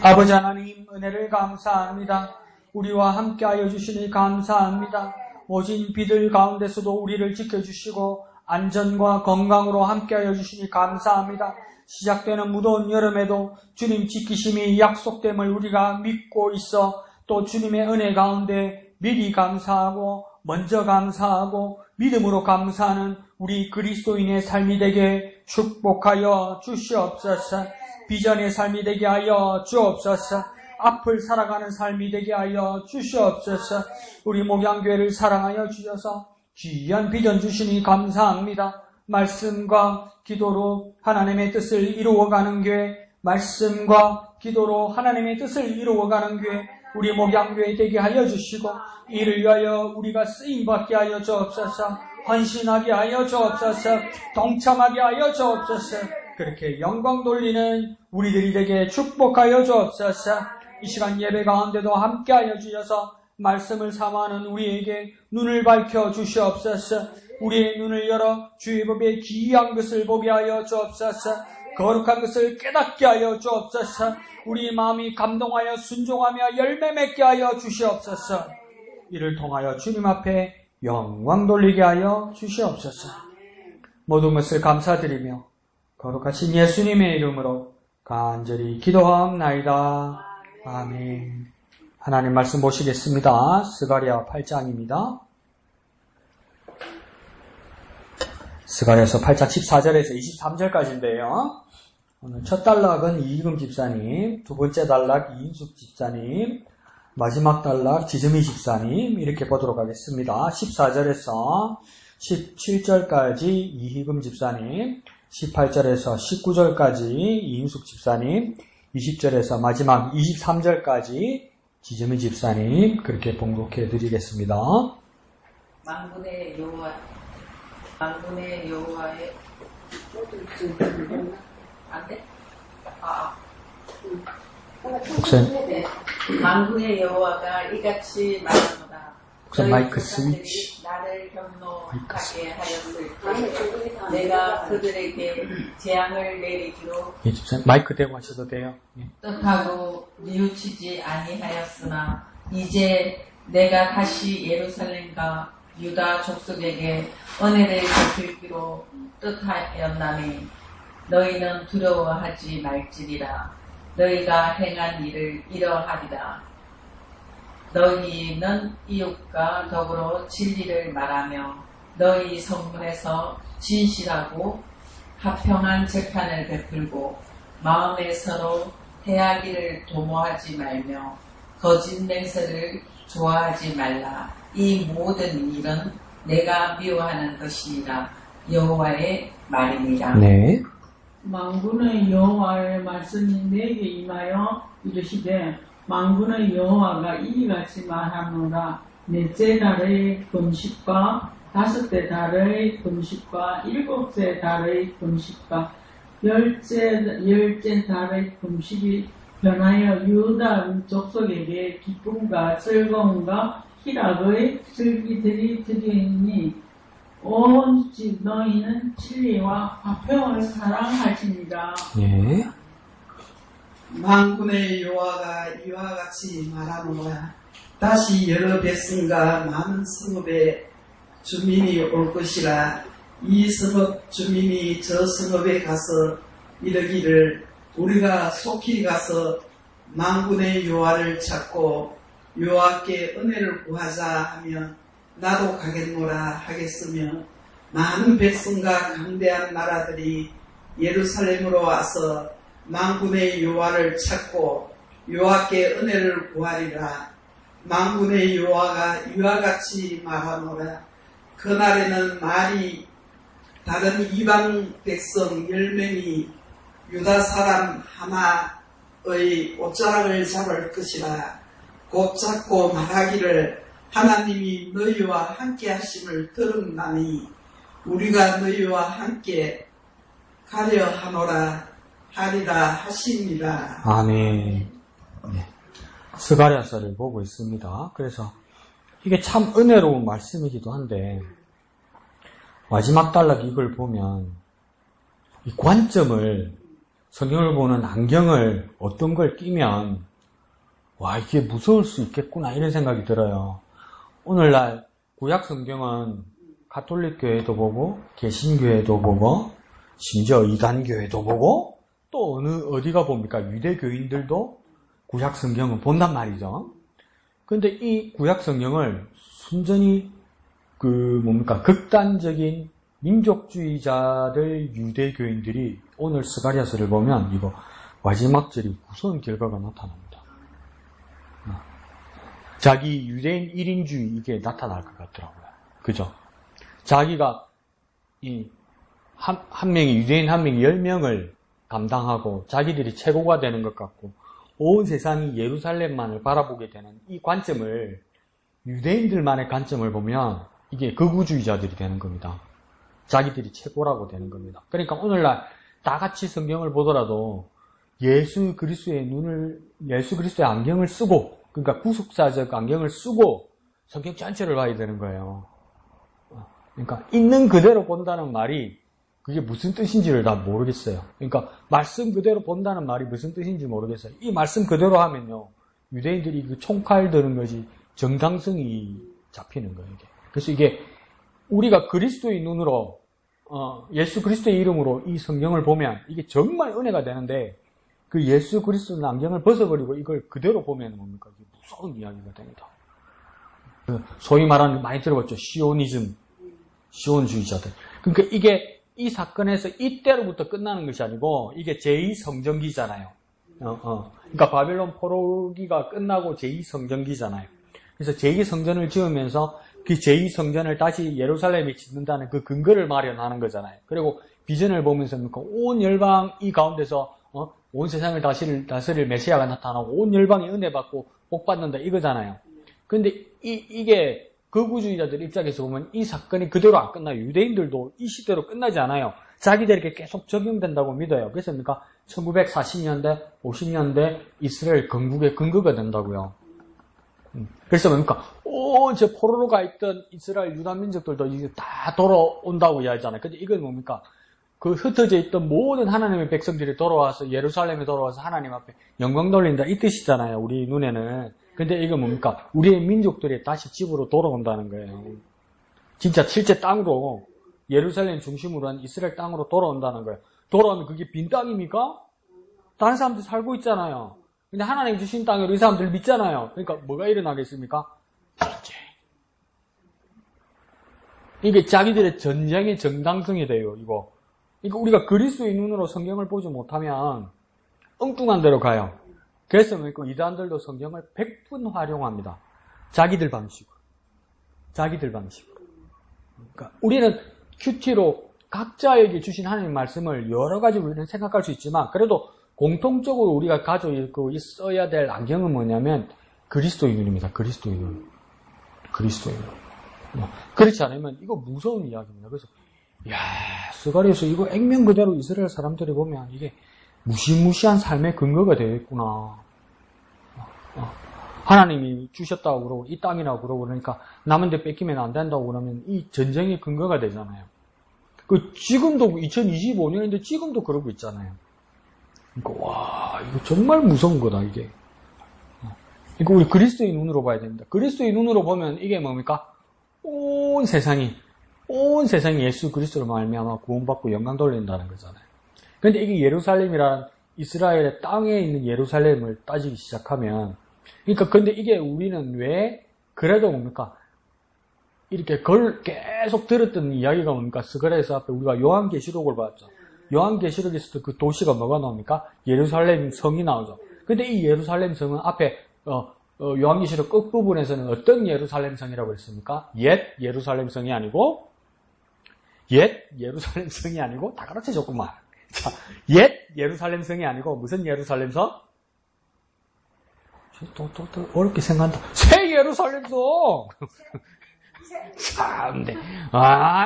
아버지 하나님 은혜를 감사합니다. 우리와 함께하여 주시니 감사합니다. 모진 비들 가운데서도 우리를 지켜주시고 안전과 건강으로 함께하여 주시니 감사합니다. 시작되는 무더운 여름에도 주님 지키심이 약속됨을 우리가 믿고 있어 또 주님의 은혜 가운데 미리 감사하고 먼저 감사하고 믿음으로 감사하는 우리 그리스도인의 삶이 되게 축복하여 주시옵소서. 비전의 삶이 되게 하여 주옵소서. 앞을 살아가는 삶이 되게 하여 주시옵소서. 우리 목양교회를 사랑하여 주셔서 귀한 비전 주시니 감사합니다. 말씀과 기도로 하나님의 뜻을 이루어가는 교회, 말씀과 기도로 하나님의 뜻을 이루어가는 교회, 우리 목양교회 되게 하여 주시고 이를 위하여 우리가 쓰임받게 하여 주옵소서. 헌신하게 하여 주옵소서. 동참하게 하여 주옵소서. 그렇게 영광 돌리는 우리들이 되게 축복하여 주옵소서. 이 시간 예배 가운데도 함께하여 주셔서 말씀을 사모하는 우리에게 눈을 밝혀 주시옵소서. 우리의 눈을 열어 주의 법의 기이한 것을 보게 하여 주옵소서. 거룩한 것을 깨닫게 하여 주옵소서. 우리 마음이 감동하여 순종하며 열매 맺게 하여 주시옵소서. 이를 통하여 주님 앞에 영광 돌리게 하여 주시옵소서. 모든 것을 감사드리며 거룩하신 예수님의 이름으로 간절히 기도하옵나이다. 아멘. 하나님 말씀 보시겠습니다. 스가랴 8장입니다. 스가랴서 8장 14절에서 23절까지인데요. 오늘 첫 단락은 이희금 집사님, 두 번째 단락 이인숙 집사님, 마지막 단락 지점희 집사님 이렇게 보도록 하겠습니다. 14절에서 17절까지 이희금 집사님, 18절에서 19절까지 이인숙 집사님, 20절에서 마지막 23절까지 지점희 집사님 그렇게 봉독해 드리겠습니다. 만군의 여호와의 안 돼? 목사님. 만군의 여호와가 이같이 말하노라. 마이크 스위치. 나를 경노하게 하였을 때 내가 그들에게 재앙을 내리기로 예, 집사님 마이크 대고 하셔도 돼요. 예. 뜻하고 뉘우치지 아니하였으나 이제 내가 다시 예루살렘과 유다 족속에게 은혜를 베풀기로 뜻하였나니 너희는 두려워하지 말지니라. 너희가 행한 일을 이러하리라. 너희는 이웃과 더불어 진리를 말하며 너희 성문에서 진실하고 합평한 재판을 베풀고 마음에 서로 해하기를 도모하지 말며 거짓 맹세를 좋아하지 말라. 이 모든 일은 내가 미워하는 것이니라. 여호와의 말입니다. 네. 만군의 여호와의 말씀이 내게 임하여 이르시되 만군의 여호와가 이같이 말하노라. 넷째 달의 금식과 다섯째 달의 금식과 일곱째 달의 금식과 열째 달의 금식이 변하여 유다 족속에게 기쁨과 즐거움과 희락의 즐기들이 드리니 온 집 너희는 진리와 화평을 사랑하시니라. 예. 만군의 여호와가 이와 같이 말하노라. 다시 여러 백성과 많은 성읍의 주민이 올 것이라. 이 성읍 주민이 저 성읍에 가서 이르기를 우리가 속히 가서 만군의 여호와를 찾고 여호와께 은혜를 구하자 하면 나도 가겠노라 하겠으며 많은 백성과 강대한 나라들이 예루살렘으로 와서 만군의 여호와를 찾고 여호와께 은혜를 구하리라. 만군의 여호와가 이와 같이 말하노라. 그날에는 말이 다른 이방 백성 10명이 유다 사람 하나의 옷자락을 잡을 것이라. 곧 잡고 말하기를 하나님이 너희와 함께 하심을 들었나니 우리가 너희와 함께 가려 하노라 하리라 하시니라. 아멘. 네. 스가랴서를 보고 있습니다. 그래서 이게 참 은혜로운 말씀이기도 한데 마지막 단락 이걸 보면 이 관점을 성경을 보는 안경을 어떤 걸 끼면 와 이게 무서울 수 있겠구나 이런 생각이 들어요. 오늘날 구약 성경은 가톨릭 교회도 보고 개신교회도 보고 심지어 이단교회도 보고 또 어디가 봅니까? 유대교인들도 구약 성경은 본단 말이죠. 근데 이 구약 성경을 순전히 극단적인 민족주의자들 유대교인들이 오늘 스가랴서를 보면 이거 마지막 절이 무서운 결과가 나타납니다. 자기 유대인 1인주의 이게 나타날 것 같더라고요. 그죠? 자기가 한 명이 유대인 한 명이 10명을 감당하고 자기들이 최고가 되는 것 같고 온 세상이 예루살렘만을 바라보게 되는 이 관점을 유대인들만의 관점을 보면 이게 극우주의자들이 되는 겁니다. 자기들이 최고라고 되는 겁니다. 그러니까 오늘날 다 같이 성경을 보더라도 예수 그리스도의 안경을 쓰고 그러니까 구속사적 안경을 쓰고 성경 전체를 봐야 되는 거예요. 그러니까 있는 그대로 본다는 말이 그게 무슨 뜻인지를 다 모르겠어요. 그러니까 말씀 그대로 본다는 말이 무슨 뜻인지 모르겠어요. 이 말씀 그대로 하면요. 유대인들이 그 총칼 드는 것이 정당성이 잡히는 거예요. 이게. 그래서 이게 우리가 그리스도의 눈으로 예수 그리스도의 이름으로 이 성경을 보면 이게 정말 은혜가 되는데 그 예수 그리스도의 안경을 벗어버리고 이걸 그대로 보면 뭡니까? 이게 무서운 이야기가 됩니다. 소위 말하는 많이 들어봤죠. 시온주의자들. 그러니까 이게 이 사건에서 이때로부터 끝나는 것이 아니고 이게 제2성전기잖아요. 그러니까 바벨론 포로기가 끝나고 제2성전기잖아요. 그래서 제2성전을 지으면서 그 제2성전을 다시 예루살렘에 짓는다는 그 근거를 마련하는 거잖아요. 그리고 비전을 보면서 온 열방 이 가운데서 온 세상을 다스릴 메시아가 나타나고 온 열방이 은혜 받고 복 받는다 이거잖아요. 근데 이게 극우주의자들 입장에서 보면 이 사건이 그대로 안 끝나요. 유대인들도 이 시대로 끝나지 않아요. 자기들에게 계속 적용된다고 믿어요. 그래서 1940년대, 50년대 이스라엘 건국의 근거가 된다고요. 그래서 저 포로로가 있던 이스라엘 유다 민족들도 이제 다 돌아온다고 이야기하잖아요. 근데 이건 뭡니까? 그 흩어져 있던 모든 하나님의 백성들이 돌아와서 예루살렘에 돌아와서 하나님 앞에 영광 돌린다 이 뜻이잖아요. 우리 눈에는. 근데 이거 뭡니까? 우리의 민족들이 다시 집으로 돌아온다는 거예요. 진짜 실제 땅으로 예루살렘 중심으로 한 이스라엘 땅으로 돌아온다는 거예요. 돌아오면 그게 빈 땅입니까? 다른 사람들 살고 있잖아요. 근데 하나님 주신 땅으로 이 사람들 믿잖아요. 그러니까 뭐가 일어나겠습니까? 전쟁. 이게 자기들의 전쟁의 정당성이 돼요. 이거. 그러니까 우리가 그리스도의 눈으로 성경을 보지 못하면 엉뚱한 데로 가요. 그래서 이단들도 성경을 100분 활용합니다. 자기들 방식으로. 그러니까 우리는 큐티로 각자에게 주신 하나님 말씀을 여러 가지 우리는 생각할 수 있지만 그래도 공통적으로 우리가 가지고 있고 써야 될 안경은 뭐냐면 그리스도의 눈입니다. 그리스도의 눈. 그렇지 않으면 이거 무서운 이야기입니다. 그래서 스가랴서 이거 액면 그대로 이스라엘 사람들이 보면 이게 무시무시한 삶의 근거가 되겠구나. 하나님이 주셨다고 그러고 이 땅이라고 그러고 그러니까 남한테 뺏기면 안 된다고 그러면 이 전쟁의 근거가 되잖아요. 지금도 2025년인데 지금도 그러고 있잖아요. 그러니까 이거 정말 무서운 거다 이게. 이거 우리 그리스도의 눈으로 봐야 됩니다. 그리스도의 눈으로 보면 이게 뭡니까? 온 세상이 예수 그리스도로 말미암아 구원받고 영광 돌린다는 거잖아요. 근데 이게 예루살렘이라는 이스라엘의 땅에 있는 예루살렘을 따지기 시작하면 근데 이게 우리는 왜 그래도 뭡니까? 이렇게 계속 들었던 이야기가 뭡니까? 스가랴서 앞에 우리가 요한계시록을 봤죠. 요한계시록에서도 그 도시가 뭐가 나옵니까? 예루살렘 성이 나오죠. 근데 이 예루살렘 성은 앞에 요한계시록 끝부분에서는 어떤 예루살렘 성이라고 했습니까? 옛 예루살렘 성이 아니고 다 가르쳐줬구만. 자, 옛 예루살렘 성이 아니고 무슨 예루살렘 성? 또 어렵게 생각한다. 새 예루살렘 성! 참네.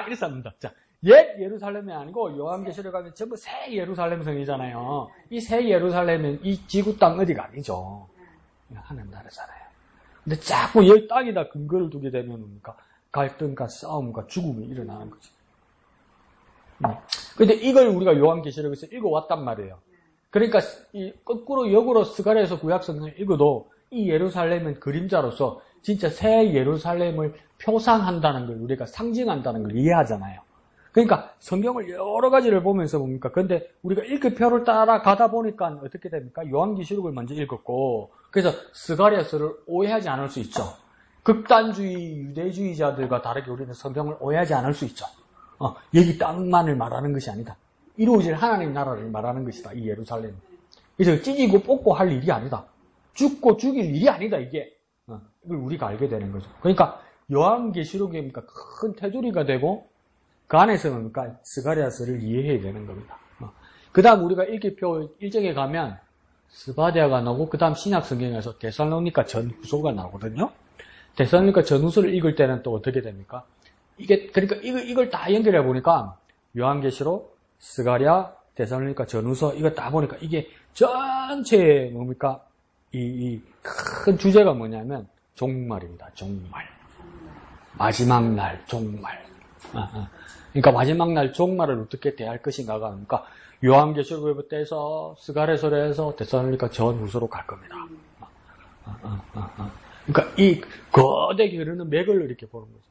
이래서 합니다. 자, 옛 예루살렘이 아니고 요한계시록에 가면 전부 새 예루살렘 성이잖아요. 이 새 예루살렘은 이 지구 땅 어디가 아니죠. 하는 나라잖아요. 근데 자꾸 이 땅에다 근거를 두게 되면 뭡니까? 갈등과 싸움과 죽음이 일어나는 거죠. 근데 이걸 우리가 요한계시록에서 읽어왔단 말이에요. 그러니까 거꾸로 역으로 스가랴에서 구약성경을 읽어도 이 예루살렘은 그림자로서 진짜 새 예루살렘을 표상한다는 걸, 우리가 상징한다는 걸 이해하잖아요. 그러니까 성경을 여러 가지를 보면서 뭡니까? 근데 우리가 읽기표를 따라 가다 보니까 어떻게 됩니까? 요한계시록을 먼저 읽었고, 그래서 스가랴서를 오해하지 않을 수 있죠. 극단주의 유대주의자들과 다르게 우리는 성경을 오해하지 않을 수 있죠. 여기 땅만을 말하는 것이 아니다. 이루어질 하나님 나라를 말하는 것이다. 이 예루살렘. 그래서 찢고 뽑고 할 일이 아니다. 죽고 죽일 일이 아니다. 이게. 이걸 우리가 알게 되는 거죠. 그러니까 요한계시록이 큰 테두리가 되고 그 안에서 뭡니까? 스가랴서를 이해해야 되는 겁니다. 그 다음 우리가 읽기표 일정에 가면 스바랴가 나오고 그 다음 신약성경에서 데살로니가 전후서가 나오거든요. 데살로니가 전후서를 읽을 때는 또 어떻게 됩니까? 그러니까 이걸 다 연결해 보니까 요한계시록, 스가랴, 데살로니가 전후서 이거 다 보니까 이게 전체 뭡니까? 이 큰 주제가 뭐냐면 종말입니다. 종말. 마지막 날 종말. 그러니까 마지막 날 종말을 어떻게 대할 것인가가 그러니까 요한계시록부터 해서 스가랴서로 해서 데살로니가 전후서로 갈 겁니다. 그러니까 이 거대하게 흐르는 맥을 이렇게 보는 거죠.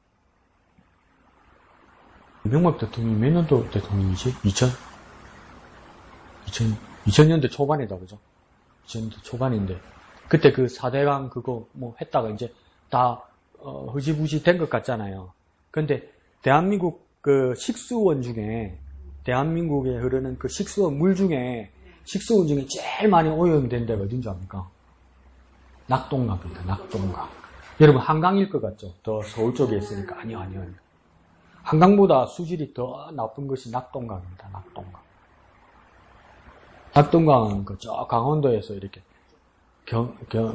이명박 대통령이 몇 년도 대통령이지? 2000년대 초반이다, 그죠? 2000년대 초반인데 그때 그 4대강 그거 뭐 했다가 이제 다 흐지부지 된 것 같잖아요. 근데 대한민국 그 식수원 중에 대한민국에 흐르는 그 식수원 물 중에 식수원 중에 제일 많이 오염된 데가 어딘지 압니까? 낙동강입니다. 낙동강. 여러분 한강일 것 같죠? 더 서울 쪽에 있으니까 아니요. 한강보다 수질이 더 나쁜 것이 낙동강입니다. 낙동강. 낙동강은 저 강원도에서 이렇게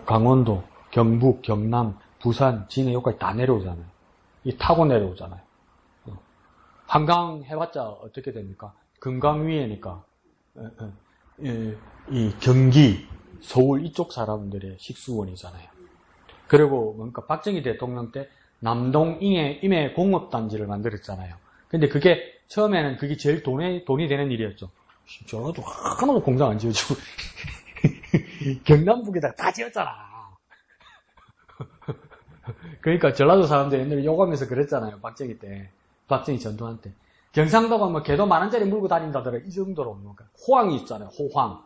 강원도, 경북, 경남, 부산, 진해 여기까지 다 내려오잖아요. 이 타고 내려오잖아요. 한강 해봤자 어떻게 됩니까? 금강 위에니까 이 경기, 서울 이쪽 사람들의 식수원이잖아요. 그리고 뭔가 박정희 대통령 때 남동 임해 공업단지를 만들었잖아요. 근데 그게 처음에는 그게 제일 돈이 되는 일이었죠. 전라도 하나도 공장 안 지어주고 경남북에다가 다 지었잖아. 그러니까 전라도 사람들 옛날에 욕하면서 그랬잖아요. 박정희 때. 박정희 전두환 때. 경상도가 뭐 개도 10,000원짜리 물고 다닌다더라. 이 정도로 뭔가 호황이 있잖아요. 호황.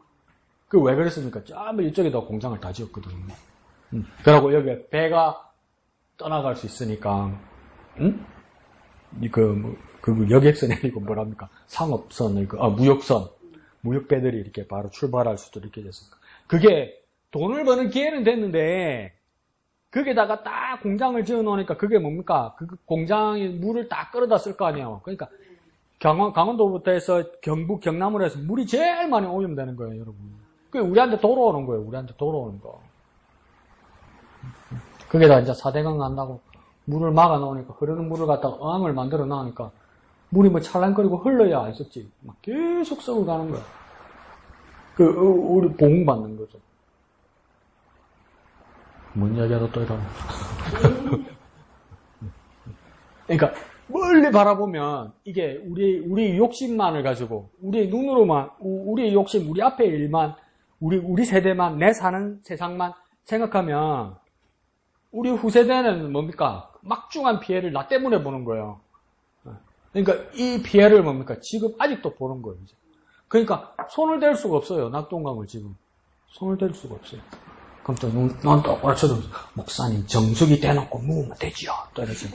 그 왜 그랬습니까? 전부 이쪽에다 공장을 다 지었거든요. 그러고 여기 배가 떠나갈 수 있으니까, 여객선이 아니고 뭐랍니까? 상업선, 무역선. 무역배들이 이렇게 바로 출발할 수도 있게 됐으니까. 그게 돈을 버는 기회는 됐는데, 거기다가 딱 공장을 지어 놓으니까 그게 뭡니까? 그 공장에 물을 딱 끌어다 쓸 거 아니에요. 그러니까 강원도부터 해서 경북, 경남으로 해서 물이 제일 많이 오염되는 거예요, 여러분. 그게 우리한테 돌아오는 거예요, 우리한테 돌아오는 거. 거기다 이제 4대강 난다고 물을 막아 놓으니까 흐르는 물을 갖다가 어항을 만들어 놓으니까 물이 뭐 찰랑거리고 흘러야 안 썼지. 막 계속 썩어 가는 거야. 우리 보응받는 거죠. 뭔 이야기하다 또 이러나. 그러니까, 멀리 바라보면, 이게 우리 욕심만을 가지고, 우리의 눈으로만, 우리의 욕심, 우리 앞의 일만, 우리 세대만, 내 사는 세상만 생각하면, 우리 후세대는 뭡니까? 막중한 피해를 나 때문에 보는 거예요. 그러니까 이 피해를 뭡니까? 지금 아직도 보는 거예요, 이제. 그러니까 손을 댈 수가 없어요, 낙동강을 지금. 손을 댈 수가 없어요. 그럼 또 눈 똑바로 쳐도 목사님 정수기 대놓고 묵으면 되지요. 또 이러지.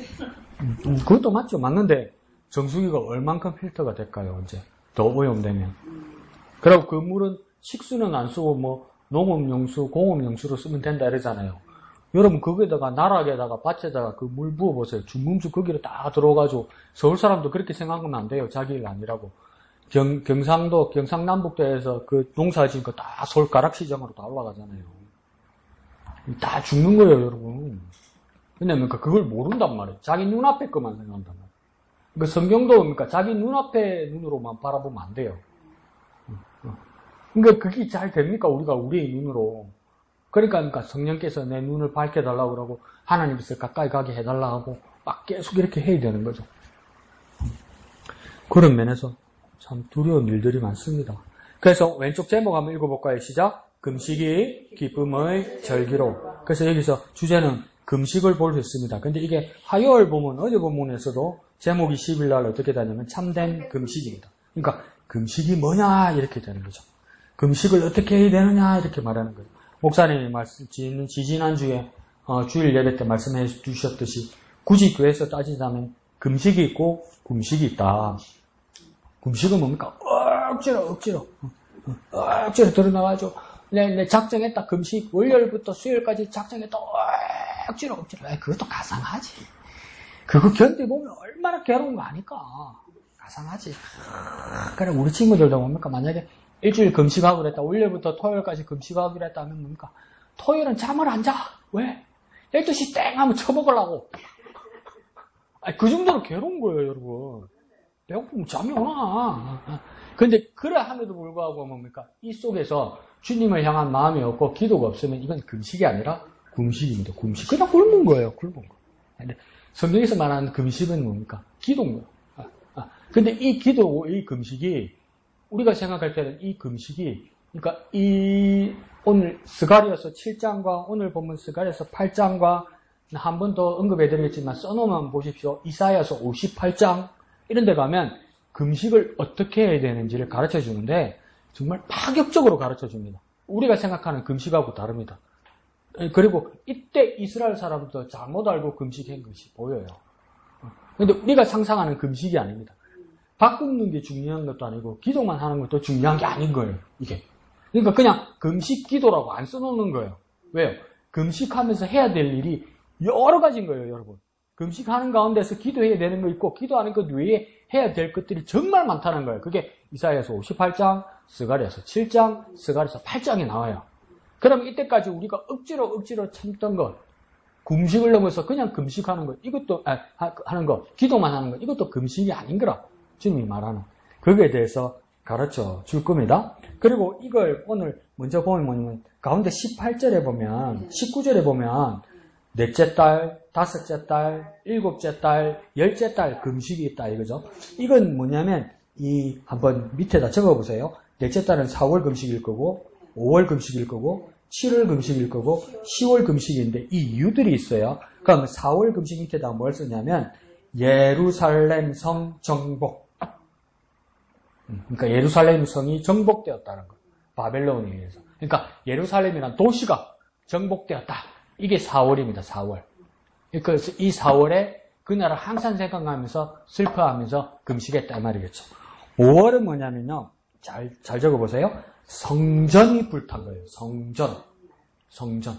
그것도 맞죠. 맞는데 정수기가 얼만큼 필터가 될까요? 이제 더 오염되면. 그리고 그 물은 식수는 안 쓰고 뭐 농업용수, 공업용수로 쓰면 된다 이러잖아요. 여러분 거기에다가 나락에다가 밭에다가 그 물 부어보세요. 중금수 거기로 다 들어가지고 서울 사람도 그렇게 생각하면 안 돼요. 자기 일 아니라고. 경상도, 경상남북도에서 그 농사 지은 거 다 서울 가락시장으로 다 올라가잖아요. 다 죽는 거예요, 여러분. 왜냐면 그걸 모른단 말이에요. 자기 눈앞에 것만 생각한단 말이에요. 그러니까 성경도 그러니까 자기 눈앞에 눈으로만 바라보면 안 돼요. 그러니까 그게 잘 됩니까? 우리가 우리의 눈으로. 그러니까 성령께서 내 눈을 밝혀달라고 그러고 하나님께서 가까이 가게 해달라고 하고 막 계속 이렇게 해야 되는 거죠. 그런 면에서 참 두려운 일들이 많습니다. 그래서 왼쪽 제목 한번 읽어볼까요? 시작. 금식이 기쁨의 절기로. 그래서 여기서 주제는 금식을 볼 수 있습니다. 근데 이게 화요일 본문, 어제 본문에서도 제목이 10일 날 어떻게 되냐면 참된 금식입니다. 그러니까 금식이 뭐냐 이렇게 되는 거죠. 금식을 어떻게 해야 되느냐 이렇게 말하는 거예요. 목사님이 지지난주에 주일 예배 때 말씀해 주셨듯이 굳이 교회에서 따지자면 금식이 있고 금식이 있다. 금식은 뭡니까? 억지로 들어나가죠. 내 작정했다. 금식 월요일부터 수요일까지 작정했다. 억지로. 그것도 가상하지. 그거 견디보면 얼마나 괴로운 거 아닐까. 가상하지. 그래 우리 친구들도 뭡니까? 만약에 일주일 금식하기로 했다. 월요일부터 토요일까지 금식하기로 했다 하면 뭡니까? 토요일은 잠을 안 자. 왜? 12시 땡 하면 쳐먹으려고. 그 정도로 괴로운 거예요, 여러분. 배고프면 잠이 오나. 근데 그래 함에도 불구하고 뭡니까? 이 속에서 주님을 향한 마음이 없고 기도가 없으면 이건 금식이 아니라 금식입니다. 금식. 그냥 굶은 거예요. 굶은 거. 근데 성경에서 말하는 금식은 뭡니까? 기도인 거예요. 근데 이 기도, 이 금식이 우리가 생각할 때는 이 금식이 그러니까 오늘 스가랴서 7장과 오늘 보면 스가랴서 8장과 한 번 더 언급해드리겠지만 써놓으면 보십시오. 이사야서 58장 이런 데 가면 금식을 어떻게 해야 되는지를 가르쳐 주는데 정말 파격적으로 가르쳐 줍니다. 우리가 생각하는 금식하고 다릅니다. 그리고 이때 이스라엘 사람도 잘못 알고 금식한 것이 보여요. 근데 우리가 상상하는 금식이 아닙니다. 밥 굶는 게 중요한 것도 아니고 기도만 하는 것도 중요한 게 아닌 거예요. 이게. 그러니까 그냥 금식 기도라고 안 써놓는 거예요. 왜요? 금식하면서 해야 될 일이 여러 가지인 거예요, 여러분. 금식하는 가운데서 기도해야 되는 거 있고 기도하는 것 외에 해야 될 것들이 정말 많다는 거예요. 그게 이사야서 58장, 스가랴서 7장, 스가랴서 8장에 나와요. 그럼 이때까지 우리가 억지로 참던 것, 금식을 넘어서 그냥 금식하는 것, 이것도 하는 것, 기도만 하는 것, 이것도 금식이 아닌 거라 주님이 말하는 거기에 대해서 가르쳐 줄 겁니다. 그리고 이걸 오늘 먼저 보면 뭐냐면 가운데 18절에 보면 19절에 보면 넷째 달, 다섯째 달, 일곱째 달, 열째 달 금식이 있다 이거죠. 이건 뭐냐면 한번 밑에다 적어보세요. 넷째 달은 4월 금식일 거고 5월 금식일 거고 7월 금식일 거고 10월 금식인데 이 이유들이 있어요. 그럼 4월 금식 밑에다 뭘 쓰냐면 예루살렘 성 정복. 그러니까 예루살렘 성이 정복되었다는 거. 바벨론에 의해서. 그러니까 예루살렘이란 도시가 정복되었다. 이게 4월입니다. 4월. 그래서 이 4월에 그날을 항상 생각하면서 슬퍼하면서 금식했다 이 말이겠죠. 5월은 뭐냐면요. 잘 적어보세요. 성전이 불탄 거예요. 성전.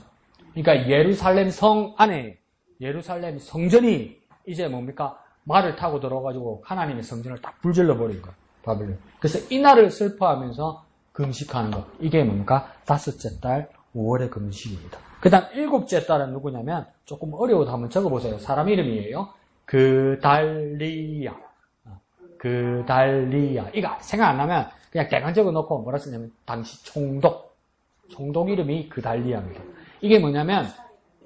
그러니까 예루살렘 성 안에 예루살렘 성전이 이제 뭡니까? 말을 타고 들어가지고 하나님의 성전을 딱 불질러 버린 거예요. 바벨론. 그래서 이날을 슬퍼하면서 금식하는 것. 이게 뭡니까? 다섯째 달 5월의 금식입니다. 그 다음 일곱째 달은 누구냐면 조금 어려워도 한번 적어보세요. 사람 이름이에요. 그달리야. 이거 생각 안 나면 그냥 대강 적어놓고 뭐라 쓰냐면 당시 총독 이름이 그달리야입니다. 이게 뭐냐면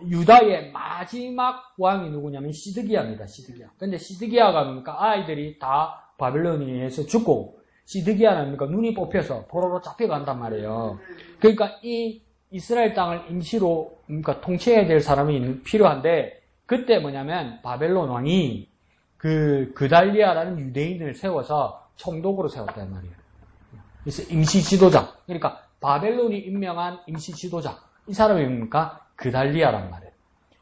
유다의 마지막 왕이 누구냐면 시드기야입니다. 근데 시드기야가 뭡니까? 아이들이 다 바벨론에 의해서 죽고 시드기야는 뭡니까? 눈이 뽑혀서 포로로 잡혀간단 말이에요. 그러니까 이 이스라엘 땅을 임시로 그러니까 통치해야 될 사람이 필요한데 그때 뭐냐면 바벨론 왕이 그달리아라는 유대인을 세워서 총독으로 세웠단 말이에요. 그래서 임시 지도자. 그러니까 바벨론이 임명한 임시 지도자. 이 사람이 뭡니까? 그달리아란 말이에요.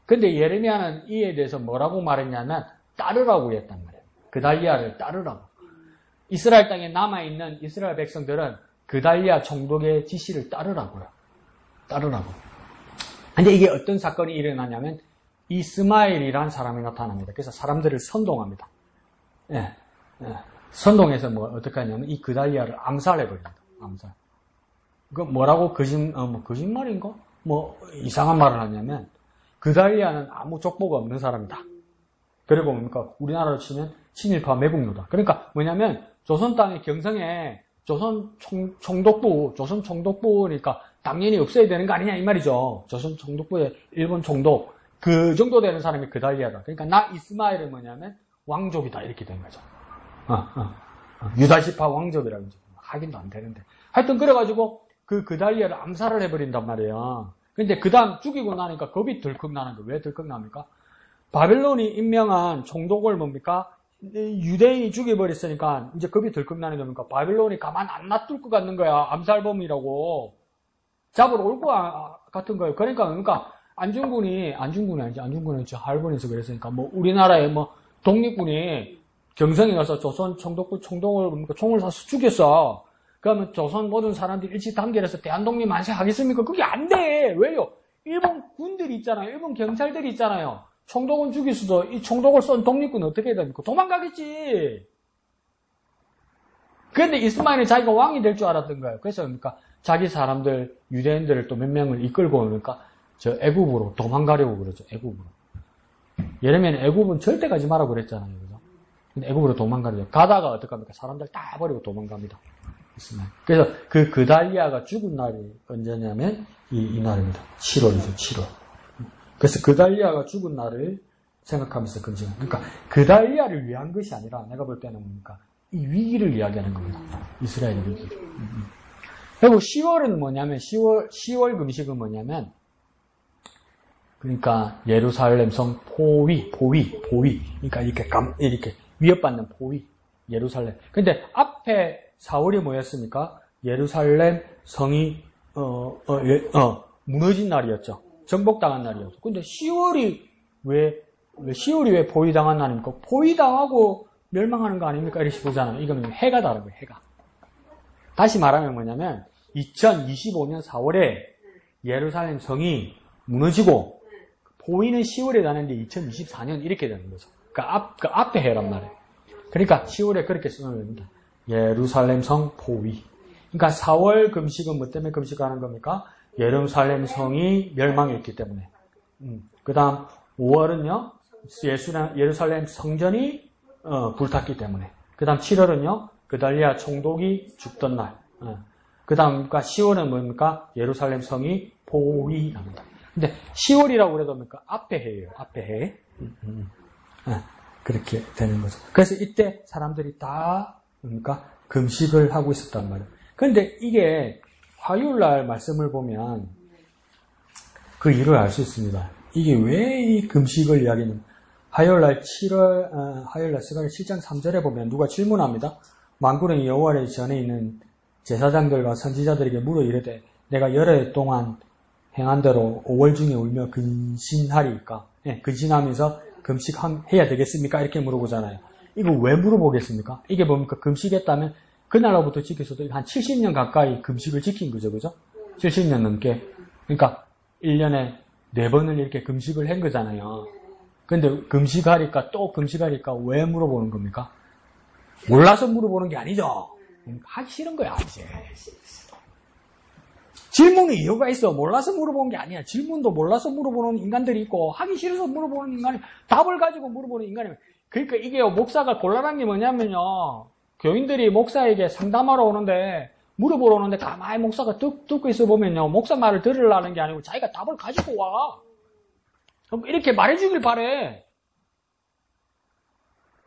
근데 예레미야는 이에 대해서 뭐라고 말했냐면 따르라고 했단 말이에요. 그달리아를 따르라고. 이스라엘 땅에 남아있는 이스라엘 백성들은 그달리아 총독의 지시를 따르라고요. 근데 이게 어떤 사건이 일어나냐면 이스마엘이라는 사람이 나타납니다. 그래서 사람들을 선동합니다. 선동해서 어떻게 하냐면 이 그달리아를 암살해버립니다. 암살. 그 뭐라고 거짓말인가? 이상한 말을 하냐면 그달리아는 아무 족보가 없는 사람이다. 그리고 뭡니까? 우리나라로 치면 친일파 매국노다. 그러니까 뭐냐면 조선 땅의 경성에 조선 총독부니까 당연히 없어야 되는 거 아니냐 이 말이죠. 조선 총독부의 일본 총독 그 정도 되는 사람이 그달리아다. 그러니까 나 이스마엘은 뭐냐면 왕족이다 이렇게 된 거죠. 유다시파 왕족이라고 하긴도 안 되는데 하여튼 그래가지고 그 그달리아를 암살을 해버린단 말이에요. 근데 그 다음 죽이고 나니까 겁이 덜컥 나는 거예요. 왜 덜컥 납니까? 바벨론이 임명한 총독을 뭡니까? 유대인이 죽여버렸으니까 이제 겁이 덜컥 나는 겁니까? 바벨론이 가만 안 놔둘 것 같는 거야. 암살범이라고. 잡으러 올 것 같은 거예요. 그러니까 안중근이 저 할번에서 그랬으니까 뭐 우리나라의 뭐 독립군이 경성에 가서 조선 총독을 총을 쏴서 죽였어. 그러면 조선 모든 사람들이 일치 단결해서 대한독립 만세 하겠습니까? 그게 안 돼. 왜요? 일본 군들이 있잖아요. 일본 경찰들이 있잖아요. 총독은 죽일 수도 이 총독을 쏜 독립군은 어떻게 해야 됩니까? 도망가겠지. 그런데 이스마엘이 자기가 왕이 될 줄 알았던 거예요. 그래서 그러니까 자기 사람들 유대인들을 또 몇 명을 이끌고 오니까 저 애굽으로 도망가려고 그러죠. 애굽으로. 예레미야는 애굽은 절대 가지 마라고 그랬잖아요. 그죠? 근데 애굽으로 도망가려고. 가다가 어떡합니까? 사람들 다 버리고 도망갑니다. 그래서 그 그달리아가 죽은 날이 언제냐면 이 날입니다. 7월이죠. 7월. 그래서 그달리아가 죽은 날을 생각하면서 금식을. 그러니까 그달리아를 위한 것이 아니라 내가 볼 때는 뭡니까? 이 위기를 이야기하는 겁니다. 이스라엘의 위기. 그리고 10월은 뭐냐면 10월 금식은 뭐냐면 그러니까 예루살렘 성 포위. 그러니까 이렇게 위협받는 포위. 예루살렘. 근데 앞에 4월이 뭐였습니까? 예루살렘 성이 무너진 날이었죠. 정복당한 날이었죠. 근데 10월이 왜 포위당한 날입니까? 포위당하고 멸망하는 거 아닙니까? 이렇게 보잖아요. 이거는 해가 다른 거예요. 해가. 다시 말하면 뭐냐면 2025년 4월에 예루살렘 성이 무너지고 포위는 10월에 나는데 2024년 이렇게 되는 거죠. 그 앞에 해란 말이에요. 그러니까 10월에 그렇게 쓰는 겁니다. 예루살렘 성 포위. 그러니까 4월 금식은 뭐 때문에 금식하는 겁니까? 예루살렘 성이 멸망했기 때문에. 그 다음 5월은요. 예루살렘 성전이 불탔기 때문에. 그 다음 7월은요. 그달리아 총독이 죽던 날. 그 다음 10월은 뭡니까? 예루살렘 성이 포위합니다. 근데 10월이라고 그래도 뭡니까? 앞에 해예요. 앞에 해. 그렇게 되는 거죠. 그래서 이때 사람들이 다 뭡니까? 금식을 하고 있었단 말이에요. 그런데 이게 화요일날 말씀을 보면 그 이유를 알 수 있습니다. 이게 왜 이 금식을 이야기하는 화요일날 화요일날 스가랴 7장 3절에 보면 누가 질문합니다. 만군의 여호와의 전에 있는 제사장들과 선지자들에게 물어 이르되 내가 열흘 동안 행한 대로 5월 중에 울며 근신하리까? 근신하면서 금식해야 되겠습니까? 이렇게 물어보잖아요. 이거 왜 물어보겠습니까? 이게 뭡니까? 금식했다면 그날로부터 지켜서도 한 70년 가까이 금식을 지킨 거죠. 그죠? 70년 넘게. 그러니까 1년에 4번을 이렇게 금식을 한 거잖아요. 근데 금식하니까 또 금식하니까 왜 물어보는 겁니까? 몰라서 물어보는 게 아니죠. 하기 싫은 거야, 이제. 질문에 이유가 있어. 몰라서 물어보는 게 아니야. 질문도 몰라서 물어보는 인간들이 있고 하기 싫어서 물어보는 인간이 답을 가지고 물어보는 인간이. 그러니까 이게 목사가 곤란한 게 뭐냐면요. 교인들이 목사에게 상담하러 오는데 물어보러 오는데 가만히 목사가 듣고 있어 보면요. 목사 말을 들으려는 게 아니고 자기가 답을 가지고 와. 이렇게 말해주길 바래.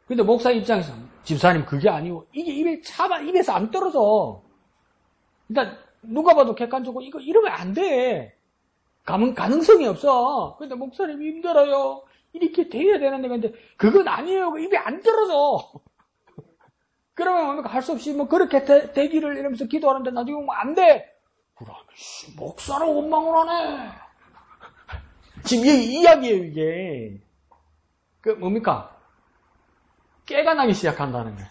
근데 목사 입장에서 집사님 그게 아니고 이게 입에서 안 떨어져. 일단 누가 봐도 객관적으로 이거 이러면 안 돼. 가능성이 없어. 근데 목사님 힘들어요. 이렇게 돼야 되는데 근데 그건 아니에요. 입에 안 떨어져. 그러면 뭡니까? 할 수 없이 뭐 그렇게 되기를 이러면서 기도하는데 나중에 오면 안 돼. 그러면 목사를 원망을 하네. 지금 이 이야기예요 이게. 그 뭡니까? 깨가 나기 시작한다는 거예요.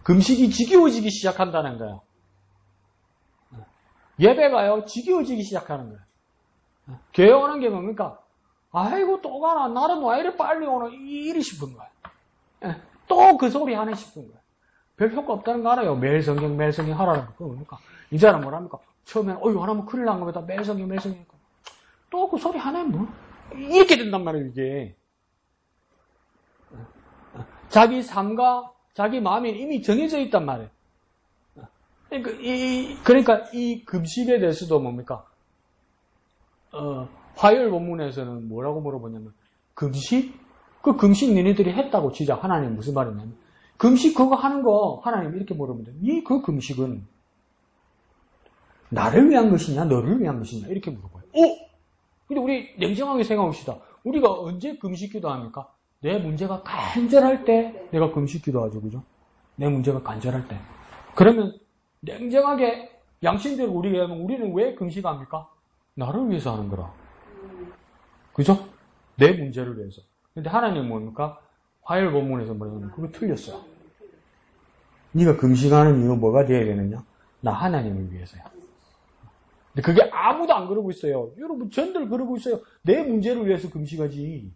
금식이 지겨워지기 시작한다는 거예요. 예배가요 지겨워지기 시작하는 거예요. 교회 오는 게 뭡니까? 아이고 또 가나 나는 왜 이래 빨리 오나 이리 싶은 거예요. 또 그 소리 하네 싶은 거예요. 별 효과 없다는 거 알아요. 매일 성경 하라는 거. 그러니까 이제는 뭐랍니까? 처음에는 하나면 큰일 난 겁니다. 매일 성경 또 그 소리 하네 뭐 이렇게 된단 말이에요 이게. 자기 삶과 자기 마음이 이미 정해져 있단 말이에요. 그러니까 이 금식에 대해서도 뭡니까? 화요일 본문에서는 뭐라고 물어보냐면 금식? 그 금식 너희들이 했다고 진짜 하나님 무슨 말이냐면 금식 그거 하는 거 하나님 이렇게 물어보는데 그 금식은 나를 위한 것이냐, 너를 위한 것이냐, 이렇게 물어봐요. 근데 우리 냉정하게 생각합시다. 우리가 언제 금식 기도합니까? 내 문제가 간절할 때 내가 금식 기도하죠, 그죠? 내 문제가 간절할 때. 그러면 냉정하게 양심대로 우리가 하면 우리는 왜 금식합니까? 나를 위해서 하는 거라. 그죠? 내 문제를 위해서. 근데 하나님은 뭡니까? 화요일 본문에서 뭐냐면 그거 틀렸어요. 네가 금식하는 이유가 뭐가 돼야 되느냐? 나 하나님을 위해서야. 근데 그게 아무도 안 그러고 있어요. 여러분 전들 그러고 있어요. 내 문제를 위해서 금식하지.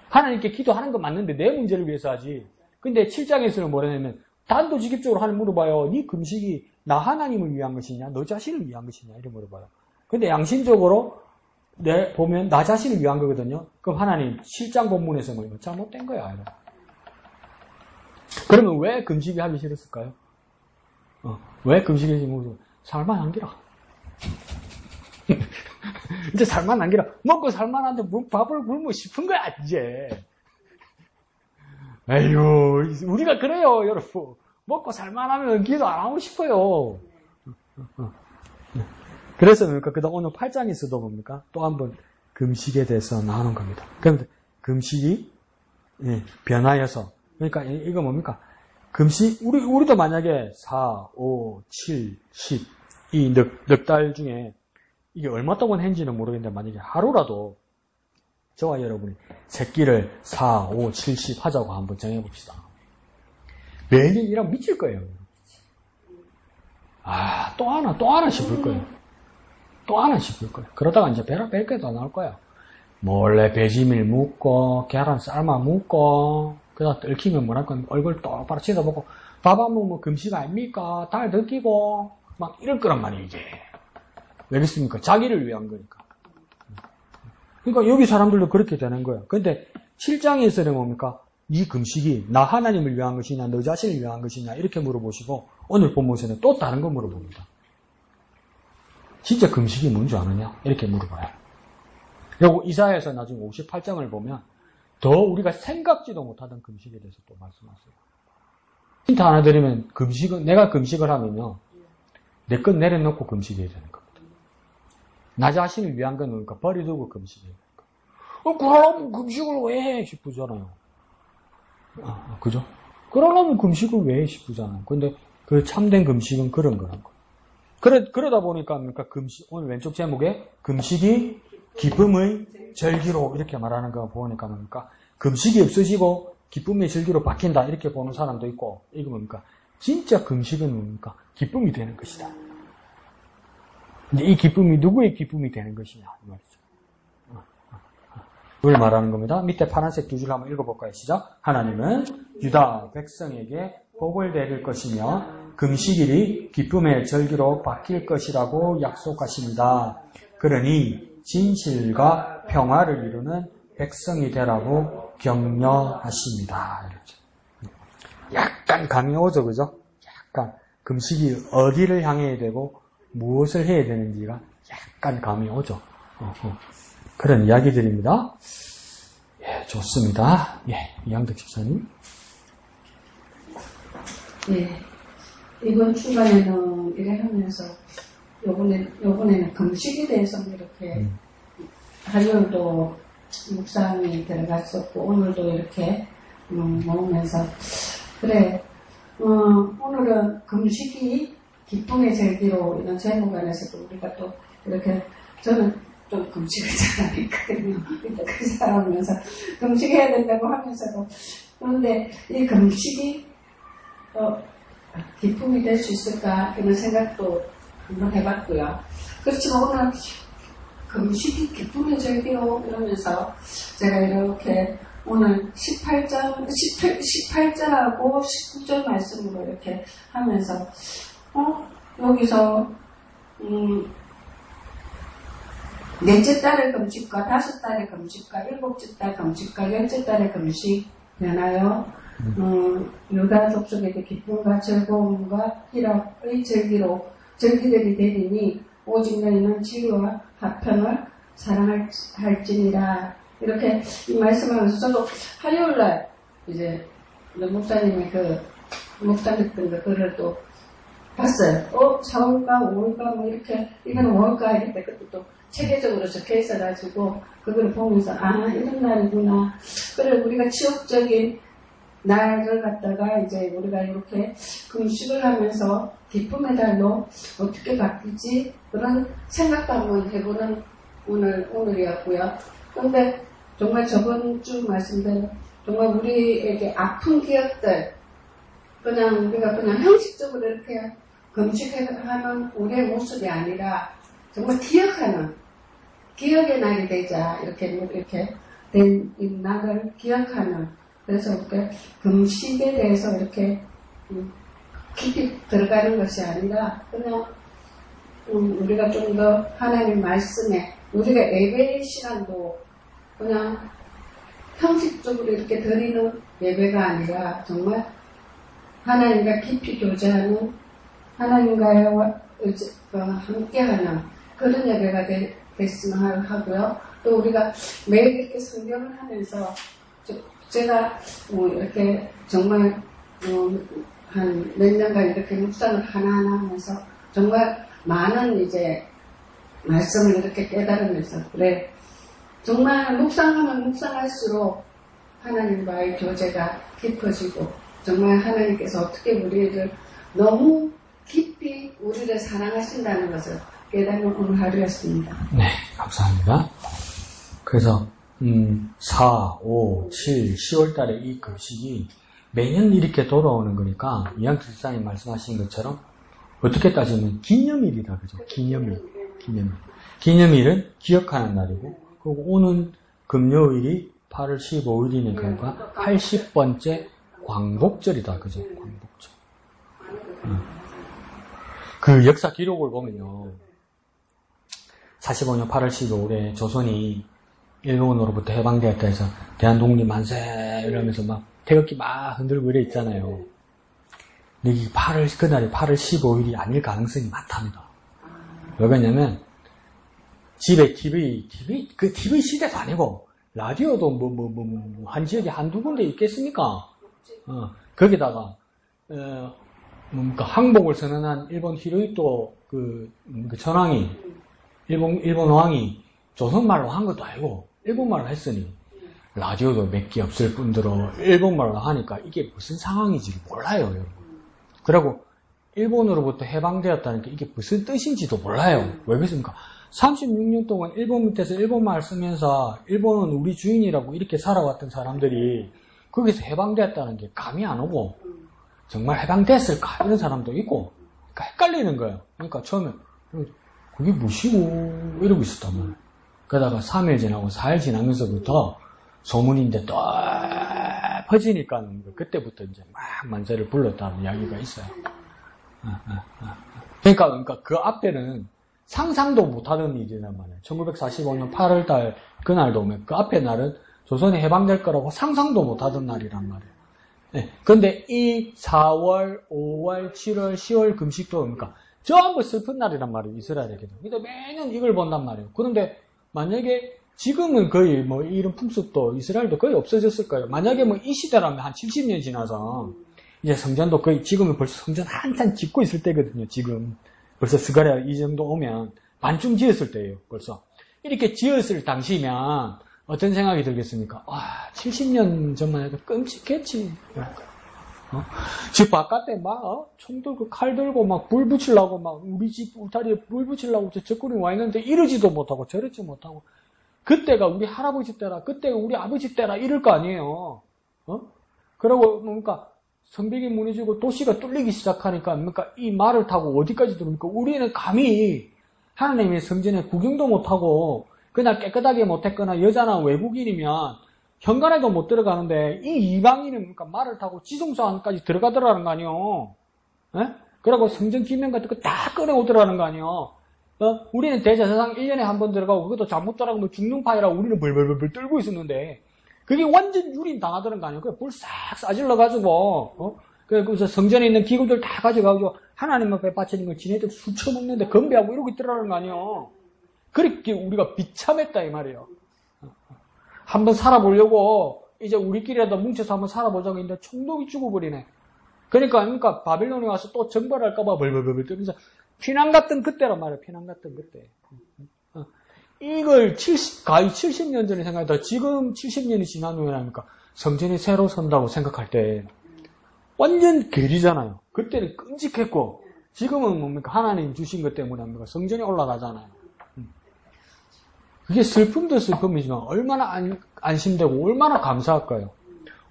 하나님께 기도하는 건 맞는데 내 문제를 위해서 하지. 근데 7장에서는 뭐라냐면 단도직입적으로 하나님 물어봐요. 네 금식이 나 하나님을 위한 것이냐? 너 자신을 위한 것이냐? 이렇게 물어봐요. 근데 양심적으로 보면 나 자신을 위한 거거든요. 그럼 하나님 7장 본문에서 뭐 잘못된 거야. 그러면 왜 금식이 하기 싫었을까요? 왜 금식이 하기 싫었을까요? 살만 안기라. 이제 살만 안기라. 먹고 살만한데 밥을 굶고 싶은 거야, 이제. 에휴, 우리가 그래요, 여러분. 먹고 살만하면 기도 안 하고 싶어요. 그래서 뭡니까? 그다음 오늘 8장에서도 뭡니까? 또 한번 금식에 대해서 나오는 겁니다. 그런데 금식이 변하여서, 그러니까 이거 뭡니까? 금식, 우리도 만약에 4, 5, 7, 10, 이 넉 달 중에 이게 얼마 동안 했는지는 모르겠는데 만약에 하루라도 저와 여러분이 새끼를 4, 5, 7, 10 하자고 한번 정해봅시다. 매일 일하면 미칠 거예요. 또 하나 싶을 거예요. 또 하나 싶을 거예요. 그러다가 이제 배라 뺄 더 나올 거야. 몰래 배지밀 묻고, 계란 삶아 묻고, 그러다 얽히면 뭐랄 건 얼굴 똑바로 쳐다보고, 밥 안 먹으면 금식 아닙니까? 달 느끼고, 막 이럴 거란 말이에요, 이게. 왜겠습니까? 자기를 위한 거니까. 그러니까 여기 사람들도 그렇게 되는 거예요. 근데 7장에서는 뭡니까? 이 금식이 나 하나님을 위한 것이냐, 너 자신을 위한 것이냐, 이렇게 물어보시고, 오늘 본문에서는 또 다른 거 물어봅니다. 진짜 금식이 뭔지 아느냐? 이렇게 물어봐요. 그리고 이사야에서 나중에 58장을 보면 더 우리가 생각지도 못하던 금식에 대해서 또 말씀하세요. 힌트 하나 드리면 내가 금식을 하면요. 내 것 내려놓고 금식해야 되는 겁니다. 나 자신을 위한 건 그러니까 버려두고 금식해야 되는 거예요. 그러려면 금식을 왜 해? 싶으잖아요. 그죠? 그러려면 금식을 왜 해? 싶으잖아요. 근데 그 참된 금식은 그런 거란 거예요. 그러다 보니까 오늘 왼쪽 제목에 금식이 기쁨의 절기로 이렇게 말하는 거 보니까 뭡니까? 금식이 없어지고 기쁨의 절기로 바뀐다 이렇게 보는 사람도 있고 이거 뭡니까? 진짜 금식은 뭡니까? 기쁨이 되는 것이다. 근데 이 기쁨이 누구의 기쁨이 되는 것이냐 이 말이죠. 그걸 말하는 겁니다. 밑에 파란색 두 줄 한번 읽어볼까요? 시작. 하나님은 유다 백성에게 복을 내릴 것이며 금식일이 기쁨의 절기로 바뀔 것이라고 약속하십니다. 그러니 진실과 평화를 이루는 백성이 되라고 격려하십니다. 이렇게. 약간 감이 오죠, 그죠? 약간 금식이 어디를 향해야 되고 무엇을 해야 되는지가 약간 감이 오죠. 그런 이야기들입니다. 예, 좋습니다. 예, 이양덕 집사님. 예, 이번 주간에는 이래 하면서 요번에는 금식에 대해서 이렇게 화요일도 묵상이 들어갔었고 오늘도 이렇게 모으면서 그래 오늘은 금식이 기쁨의 절기로 이런 제목 안에서도 우리가 또 이렇게 저는 좀 금식을 잘 안 했거든요. 그 사람하면서 금식해야 된다고 하면서도 그런데 이 금식이 기쁨이 될 수 있을까 이런 생각도 한번 해봤고요. 그렇지만 오늘 금식이 기쁨의 절기로 이러면서 제가 이렇게 오늘 18절하고 19절 말씀으로 이렇게 하면서 여기서 넷째 달의 금식과 다섯 달의 금식과 일곱째 달 금식과 열째 달의 금식 변하여 유다 족속에게 기쁨과 즐거움과 희락의 절기들이 되리니 오직 너희는 진리와 화평을 사랑할지니라. 이렇게 이 말씀하면서 저도 화요일날 이제 목사님의 그 목사님들 글을 또 봤어요. 4월가, 5월가, 뭐 이렇게, 이거는 5월가 이럴 때 그것도 체계적으로 적혀 있어가지고, 그걸 보면서, 이런 날이구나. 그래, 우리가 지역적인 날을 갖다가 이제 우리가 이렇게 금식을 하면서 기쁨의 달로 어떻게 바뀌지? 그런 생각도 한번 해보는 오늘이었고요. 근데 정말 저번 주 말씀대로 정말 우리에게 아픈 기억들, 그냥 우리가 그냥 형식적으로 이렇게 금식하는 우리의 모습이 아니라 정말 기억하는, 기억의 날이 되자, 이렇게 된 이 날을 기억하는, 그래서 이렇게 금식에 대해서 이렇게 깊이 들어가는 것이 아니라 그냥 우리가 좀 더 하나님 말씀에 우리가 예배의 시간도 그냥 형식적으로 이렇게 드리는 예배가 아니라 정말 하나님과 깊이 교제하는 하나님과의 함께하는 그런 예배가 됐으면 하고요. 또 우리가 매일 이렇게 성경을 하면서 제가 이렇게 정말 한 몇 년간 이렇게 묵상을 하나하나 하면서 정말 많은 이제 말씀을 이렇게 깨달으면서 그래 정말 묵상하면 묵상할수록 하나님과의 교제가 깊어지고 정말 하나님께서 어떻게 우리를 너무 깊이 우리를 사랑하신다는 것을 깨닫는 오늘 하루였습니다. 네, 감사합니다. 그래서 4, 5, 7, 10월 달에 이 금식이 매년 이렇게 돌아오는 거니까 이양철 집사님 말씀하신 것처럼 어떻게 따지면 기념일이다. 그죠? 기념일. 기념일은 기억하는 날이고 그리고 오는 금요일이 8월 15일이니까 80번째 광복절이다. 그죠? 광복절. 그 역사 기록을 보면요. 45년 8월 15일에 조선이 일본으로부터 해방되었다 해서 대한독립 만세 이러면서 막 태극기 막 흔들고 이래 있잖아요. 근데 그날이 8월 15일이 아닐 가능성이 많답니다. 왜 그러냐면 집에 TV 시대도 아니고 라디오도 한 지역에 한두 군데 있겠습니까? 거기다가 항복을 선언한 일본 히로히토 그 전왕이 일본 왕이 조선말로 한 것도 아니고 일본말로 했으니 라디오도 몇 개 없을 뿐더러 일본말로 하니까 이게 무슨 상황인지를 몰라요, 여러분. 그리고 일본으로부터 해방되었다는 게 이게 무슨 뜻인지도 몰라요. 왜 그렇습니까? 36년 동안 일본 밑에서 일본말 쓰면서 일본은 우리 주인이라고 이렇게 살아왔던 사람들이 거기서 해방되었다는 게 감이 안 오고 정말 해방됐을까 이런 사람도 있고 그러니까 헷갈리는 거예요. 그러니까 처음에 그게 뭐시고 이러고 있었단 말이에요. 그러다가 3일 지나고 4일 지나면서부터 소문인데 또 퍼지니까 그때부터 이제 막 만세를 불렀다는 이야기가 있어요. 그러니까 그 앞에는 상상도 못하던 일이란 말이에요. 1945년 8월달 그날도 그 앞에 날은 조선이 해방될 거라고 상상도 못하던 날이란 말이에요. 네. 근데 이 4월, 5월, 7월, 10월 금식도 그러니까 전부 슬픈 날이란 말이에요. 이스라엘에게도. 근데 매년 이걸 본단 말이에요. 그런데 만약에 지금은 거의 이런 풍습도 이스라엘도 거의 없어졌을 거예요. 만약에 이 시대라면 한 70년 지나서 이제 성전도 거의 지금은 벌써 성전 한참 짓고 있을 때거든요. 지금 벌써 스가랴 이 정도 오면 반쯤 지었을 때예요. 벌써 이렇게 지었을 당시면 어떤 생각이 들겠습니까? 70년 전만 해도 끔찍했지. 집 바깥에 총 들고 칼 들고 불 붙이려고 우리 집 울타리에 불 붙이려고 적군이 와 있는데 이러지도 못하고 저러지 못하고 그때가 우리 할아버지 때라 그때가 우리 아버지 때라 이럴 거 아니에요. 그러고 성벽이 무너지고 도시가 뚫리기 시작하니까 이 말을 타고 어디까지 들어옵니까? 우리는 감히 하나님의 성전에 구경도 못하고 그날 깨끗하게 못했거나 여자나 외국인이면 현관에도 못 들어가는데 이 이방인은 말을 타고 지성소 안까지 들어가더라는 거 아니에요. 그러고 성전 기명 같은 거 다 꺼내오더라는 거 아니에요. 우리는 대제사장 1년에 한 번 들어가고 그것도 잘못 들어가면 죽는 파이라고 우리는 벌벌벌 떨고 있었는데 그게 완전 유린 당하더라는 거 아니에요. 그래 불 싹 싸질러가지고 그래서 성전에 있는 기구들 다 가져가지고 하나님 앞에 바치는 걸 지네들 수쳐먹는데 건배하고 이러고 있더라는 거 아니에요. 그렇게 우리가 비참했다 이 말이에요. 한번 살아보려고 이제 우리끼리라도 뭉쳐서 한번 살아보자고 했는데 총독이 죽어버리네. 그러니까 바빌론에 와서 또 정벌할까봐 벌벌벌 떨면서 피난 갔던 그때란 말이에요. 피난 갔던 그때. 이걸 거의 70년 전에 생각하다 지금 70년이 지난 후에 하니까 성전이 새로 선다고 생각할 때 완전 괴리잖아요. 그때는 끔찍했고 지금은 뭡니까? 하나님 주신 것 때문에 합니까? 성전이 올라가잖아요. 그게 슬픔도 슬픔이지만 얼마나 안심되고 얼마나 감사할까요?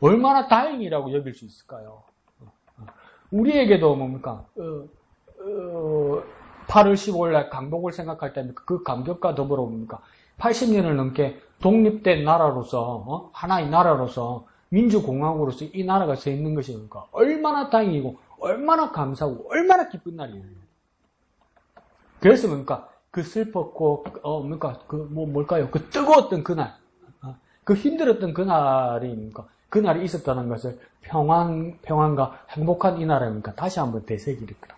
얼마나 다행이라고 여길 수 있을까요? 우리에게도 뭡니까? 8월 15일날 강복을 생각할 때 그 감격과 더불어 뭡니까? 80년을 넘게 독립된 나라로서 하나의 나라로서 민주공화국으로서 이 나라가 서 있는 것이 뭡니까? 얼마나 다행이고 얼마나 감사하고 얼마나 기쁜 날이에요. 그래서 뭡니까? 그 슬펐고 뭡니까? 뭘까요? 그 뜨거웠던 그날, 그 힘들었던 그날이 뭡니까? 그날이 있었다는 것을 평안과 행복한 이 나라입니까? 다시 한번 되새기를 거다.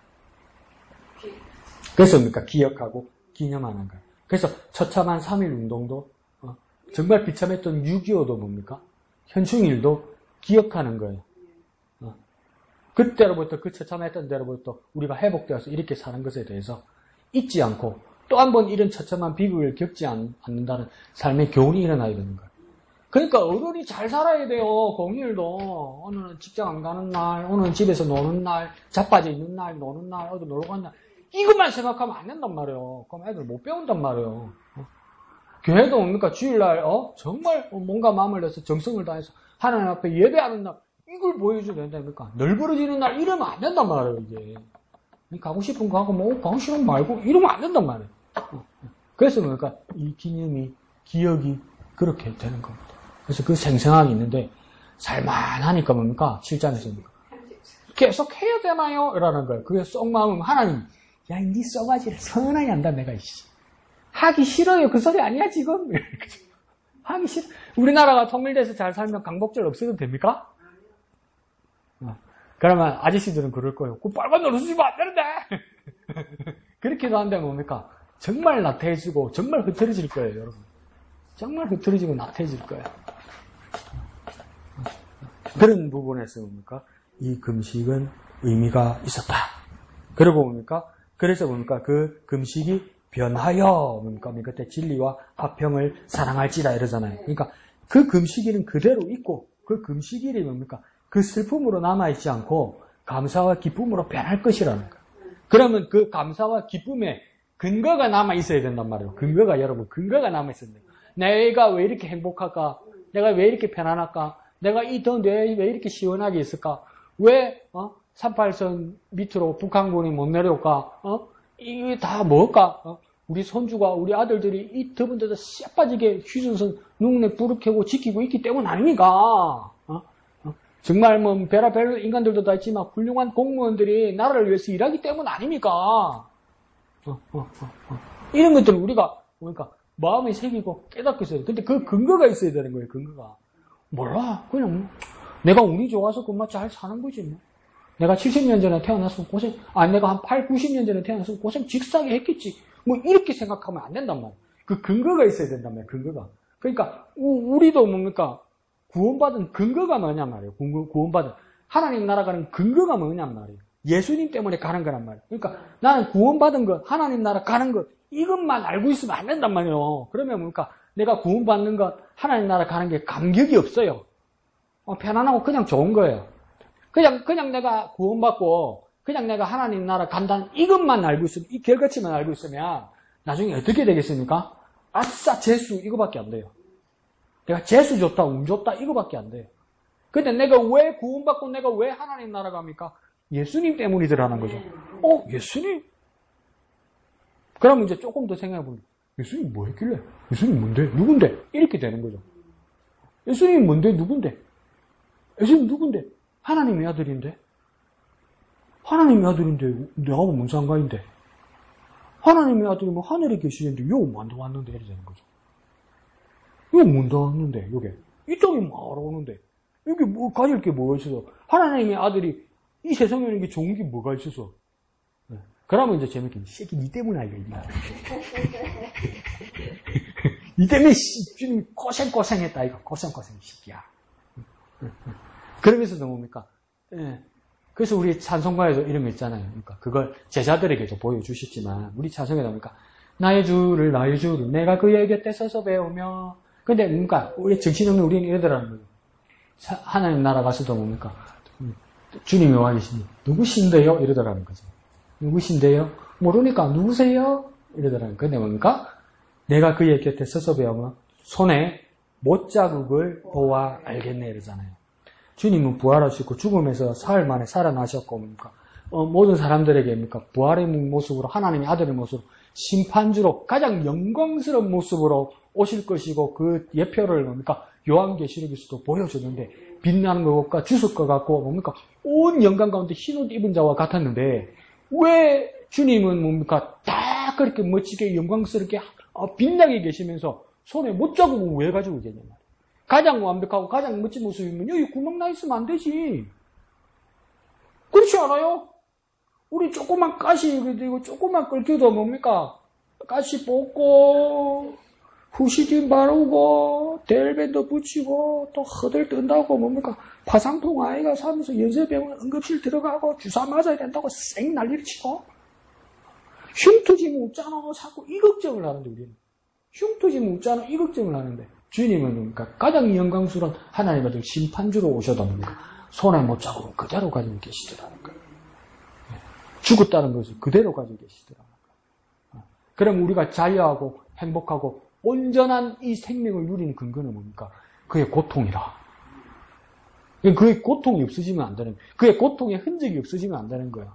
그래서 뭡니까? 기억하고 기념하는 거예요. 그래서 처참한 3.1 운동도 정말 비참했던 6.25도 뭡니까? 현충일도 기억하는 거예요. 그때로부터 그 처참했던 데로부터 우리가 회복되어서 이렇게 사는 것에 대해서 잊지 않고 또 한 번 이런 처참한 비극을 겪지 않는다는 삶의 교훈이 일어나야 되는 거예요. 그러니까 어른이 잘 살아야 돼요. 공휴일도 오늘은 직장 안 가는 날, 오늘은 집에서 노는 날, 자빠져 있는 날, 노는 날, 어디 놀러 간 날 이것만 생각하면 안 된단 말이에요. 그럼 애들 못 배운단 말이에요. 교회도 뭡니까? 주일날 정말 뭔가 마음을 내서 정성을 다해서 하나님 앞에 예배하는 날 이걸 보여줘야 된다니까. 널브러지는 날 이러면 안 된단 말이에요. 이게 가고 싶은 거 하고 뭐 가고 싶은 거 말고 이러면 안 된단 말이에요. 그래서 뭡니까? 이 기억이 그렇게 되는 겁니다. 그래서 그 생생함이 있는데 살만하니까 뭡니까? 7장에서 계속 해야 되나요? 이러는 거예요. 그게 속마음은 하나님 야, 니 써가지를 선하게 한다 내가 이씨. 하기 싫어요. 그 소리 아니야 지금? 하기 싫어. 우리나라가 통일돼서 잘 살면 강복절 없애도 됩니까? 그러면 아저씨들은 그럴 거예요. 그 빨간 노릇 쓰면 안 되는데. 그렇게도 한다면 뭡니까? 정말 나태해지고 정말 흐트러질 거예요, 여러분. 정말 흐트러지고 나태해질 거예요. 그런 부분에서 뭡니까? 이 금식은 의미가 있었다. 그리고 뭡니까? 그래서 뭡니까? 그 금식이 변하여 뭡니까? 그때 진리와 화평을 사랑할지라 이러잖아요. 그러니까 그 금식일은 그대로 있고 그 금식일이 뭡니까? 그 슬픔으로 남아있지 않고 감사와 기쁨으로 변할 것이라는 거예요. 그러면 그 감사와 기쁨에 근거가 남아있어야 된단 말이에요. 여러분, 근거가 남아있어야 돼요. 내가 왜 이렇게 행복할까? 내가 왜 이렇게 편안할까? 내가 이 더 왜 이렇게 시원하게 있을까? 왜 38선 밑으로 북한군이 못 내려올까? 이게 다 뭘까? 우리 손주가 우리 아들들이 이 더운 데서 쎄빠지게 휴전선 눈에 불을 켜고 지키고 있기 때문 아닙니까? 정말 뭐 별의별 인간들도 다 있지만 훌륭한 공무원들이 나라를 위해서 일하기 때문 아닙니까? 이런 것들을 우리가 그러니까 마음에 새기고 깨닫고 있어야 돼. 근데 그 근거가 있어야 되는 거예요. 근거가. 몰라. 그냥 내가 운이 좋아서 그만 잘 사는 거지 뭐. 내가 70년 전에 태어났으면 내가 한 8, 90년 전에 태어났으면 고생 직사하게 했겠지. 뭐 이렇게 생각하면 안 된단 말이야. 그 근거가 있어야 된단 말이야. 근거가. 그러니까 우리도 뭡니까? 구원받은 근거가 뭐냔 말이에요. 구원받은 하나님 나라 가는 근거가 뭐냔 말이에요. 예수님 때문에 가는 거란 말이에요. 그러니까 나는 구원받은 것, 하나님 나라 가는 것 이것만 알고 있으면 안 된단 말이에요. 그러면 뭡니까? 내가 구원받는 것, 하나님 나라 가는 게 감격이 없어요. 편안하고 그냥 좋은 거예요. 그냥 내가 구원받고 그냥 내가 하나님 나라 간다는 이것만 알고 있으면, 이 결과치만 알고 있으면 나중에 어떻게 되겠습니까? 아싸 재수 이거밖에 안 돼요. 내가 재수 좋다, 운 좋다 이거밖에 안 돼요. 근데 내가 왜 구원받고 내가 왜 하나님 나라 갑니까? 예수님 때문이더라는 거죠. 예수님? 그러면 이제 조금 더 생각해보면 예수님 뭐 했길래? 예수님 뭔데? 누군데? 이렇게 되는 거죠. 예수님 뭔데? 누군데? 예수님 누군데? 하나님의 아들인데? 하나님의 아들인데 내하고 뭔 상관인데? 하나님의 아들이면 하늘에 계시는데 요 만도 왔는데 이렇게 되는 거죠. 요 문도 왔는데 요게 이쪽에 뭐하러 오는데 여기 뭐 가질 게 뭐가 있어서 하나님의 아들이 이 세상에 있는 게 좋은 게 뭐가 있어서 그러면 이제 재밌게 이 새끼 니 때문에 알고 있나 니 때문에 주님 고생했다 이거 고생 이 새끼야. 그러면서 뭡니까? 그래서 우리 찬송가에도 이런 거 있잖아요. 그러니까 그걸 제자들에게도 보여주셨지만 우리 찬송에 나오니까 나의 주를 내가 그의 곁에 서서 배우며 근데 뭔가 우리 정신없는 우리는 이러더라는 거예요. 하나님 나라 가서도 뭡니까? 주님이 와 계시니 누구신데요? 이러더라는 거죠. 누구신데요? 모르니까 누구세요? 이러더라는 거예요. 근데 뭡니까? 내가 그의 곁에 서서 배우며 손에 못자국을 보아 알겠네 이러잖아요. 주님은 부활하시고 죽음에서 사흘 만에 살아나셨고 뭡니까? 모든 사람들에게 뭡니까? 부활의 모습으로 하나님의 아들의 모습으로 심판주로 가장 영광스러운 모습으로 오실 것이고 그 예표를 뭡니까? 요한계시록에서도 보여줬는데 빛나는 것과 주술 것 같고 뭡니까? 온 영광 가운데 흰옷 입은 자와 같았는데 왜 주님은 뭡니까? 다 그렇게 멋지게 영광스럽게 빛나게 계시면서 손에 못자국을 왜 가지고 계냐 말이에요. 가장 완벽하고 가장 멋진 모습이면 여기 구멍 나 있으면 안 되지. 그렇지 않아요? 우리 조그만 가시 그리고 조그만 끓기도 뭡니까? 가시 뽑고 후시딘 바르고 델벤도 붙이고 또 허들 뜬다고 뭡니까? 파상통 아이가 사면서 연세병원 응급실 들어가고 주사 맞아야 된다고 쌩 난리를 치고 흉터짐 없잖아. 자꾸 이 걱정을 하는데 우리는 흉터짐 없잖아. 이 걱정을 하는데 주님은 뭡니까? 가장 영광스러운 하나님의 아들 심판주로 오셔도 뭡니까? 손에 못자국은 그대로 가지고 계시더라는 거예요. 죽었다는 것을 그대로 가지고 계시더라는 거예요. 그럼 우리가 자유하고 행복하고 온전한 이 생명을 누리는 근거는 뭡니까? 그의 고통이라. 그의 고통이 없어지면 안 되는 거예요. 그의 고통의 흔적이 없어지면 안 되는 거예요.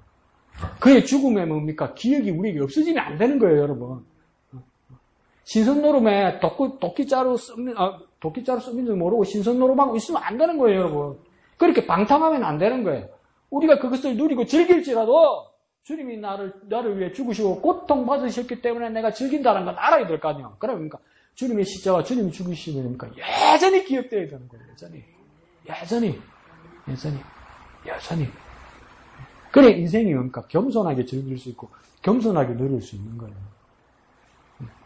그의 죽음에 뭡니까? 기억이 우리에게 없어지면 안 되는 거예요, 여러분. 신선노름에 도끼자루 쓰는 줄 모르고 신선노름하고 있으면 안 되는 거예요, 여러분. 그렇게 방탕하면 안 되는 거예요. 우리가 그것을 누리고 즐길지라도 주님이 나를 위해 죽으시고 고통받으셨기 때문에 내가 즐긴다는 건 알아야 될 거 아니에요. 그러니까 주님의 십자가, 주님이 죽으시면 여전히 기억되어야 되는 거예요. 여전히. 그래 인생이 뭡니까? 겸손하게 즐길 수 있고 겸손하게 누릴 수 있는 거예요.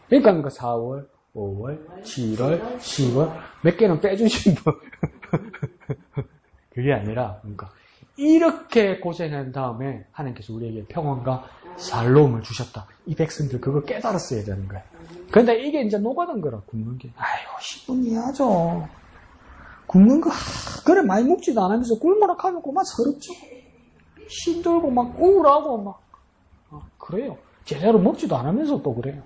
그러니까 4월, 5월, 7월, 10월 몇 개는 빼주신 분 그게 아니라 그러니까 이렇게 고생한 다음에 하나님께서 우리에게 평안과 살로움을 주셨다. 이 백성들 그거 깨달았어야 되는 거예요. 그런데 이게 이제 녹아든 거라 굶는 게. 아이고 10분 이해하죠. 굶는 거 그래 많이 먹지도 않으면서 굶으라 하면 그만 서럽죠. 힘들고 막 우울하고 막 그래요. 제대로 먹지도 않으면서 또 그래요.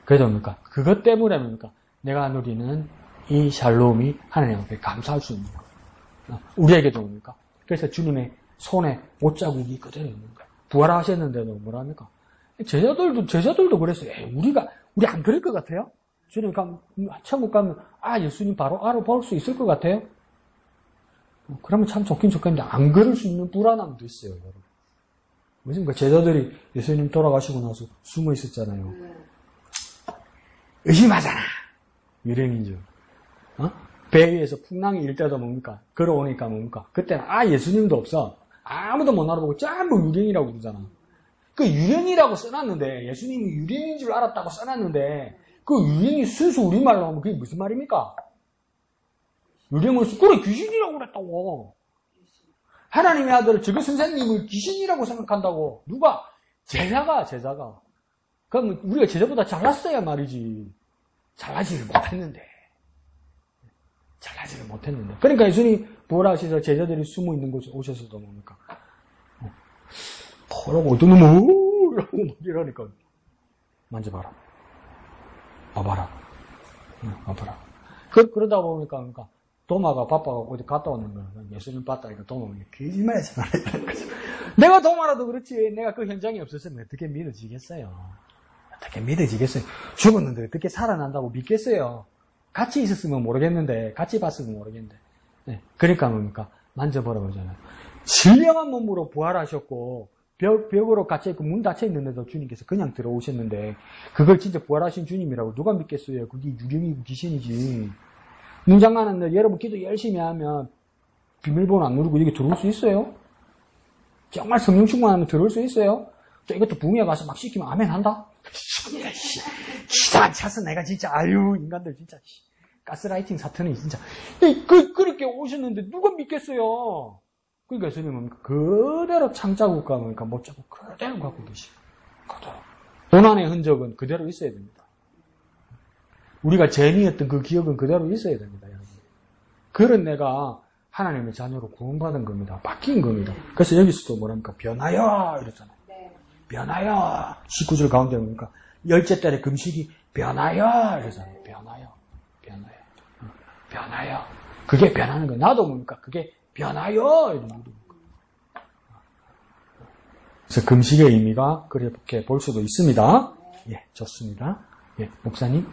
그래서 뭡니까? 그것 때문에 뭡니까? 내가 누리는 이 샬롬이 하나님 앞에 감사할 수 있는 거예요. 우리에게도 뭡니까? 그래서 주님의 손에 못자국이 그대로 있는 거예요. 부활하셨는데도 뭐랍니까? 제자들도 그랬어요. 우리 안 그럴 것 같아요? 주님 천국 가면 예수님 바로 알아볼 수 있을 것 같아요? 그러면 참 좋긴 좋겠는데 안 그럴 수 있는 불안함도 있어요, 여러분. 왜냐면 제자들이 예수님 돌아가시고 나서 숨어 있었잖아요. 의심하잖아. 유령인 줄. 배 위에서 풍랑이 일 때도 뭡니까? 걸어오니까 뭡니까? 그때는 예수님도 없어. 아무도 못 알아보고 전부 유령이라고 그러잖아. 그 유령이라고 써놨는데 예수님이 유령인 줄 알았다고 써놨는데 그 유령이 순수 우리말로 하면 그게 무슨 말입니까? 유령을 그래 귀신이라고 그랬다고. 하나님의 아들 저그 선생님을 귀신이라고 생각한다고. 누가? 제자가. 그럼 우리가 제자보다 잘났어야 말이지. 잘나지를 못했는데. 그러니까 예수님이 부활하셔서 제자들이 숨어 있는 곳에 오셔서도 뭡니까? 뭐라고 어떤 놈 이라고 이러니까 만져봐라. 봐봐라. 그러다 보니까 그러니까 도마가 바빠가지고 어디 갔다 오는 거야. 예수님 봤다니까 도마가 거짓말하지 말라는 거죠. 내가 도마라도 그렇지 내가 그 현장에 없었으면 어떻게 믿어지겠어요? 죽었는데 어떻게 살아난다고 믿겠어요? 같이 있었으면 모르겠는데 같이 봤으면 모르겠는데 네. 그러니까 뭡니까? 만져보라고 하잖아요. 신령한 몸으로 부활하셨고 벽으로 갇혀있고 문 닫혀있는데도 주님께서 그냥 들어오셨는데 그걸 진짜 부활하신 주님이라고 누가 믿겠어요? 그게 유령이고 귀신이지. 문장관은 여러분 기도 열심히 하면 비밀번호 안 누르고 여기 들어올 수 있어요? 정말 성령 충만하면 들어올 수 있어요? 저 이것도 부흥회 가서 막 시키면 아멘 한다? 기도 안 차서 내가 진짜 인간들 진짜 가스라이팅 사탄이 진짜 그렇게 오셨는데 누가 믿겠어요? 그러니까 예수님은 그대로 창자국과 뭡니까? 못자국 그대로 갖고 계시고. 그대로. 고난의 흔적은 그대로 있어야 됩니다. 우리가 죄인이었던 그 기억은 그대로 있어야 됩니다, 여러분. 그런 내가 하나님의 자녀로 구원받은 겁니다. 바뀐 겁니다. 그래서 여기서도 뭐랍니까? 변하여! 이랬잖아요. 변하여! 19절 가운데 뭡니까? 열째 달에 금식이 변하여! 이러잖아요. 변하여. 변하여. 그게 변하는 거예요. 나도 뭡니까? 그게 변하여! 이런 거예요. 그래서 금식의 의미가 그렇게 볼 수도 있습니다. 예, 좋습니다. 예, 목사님.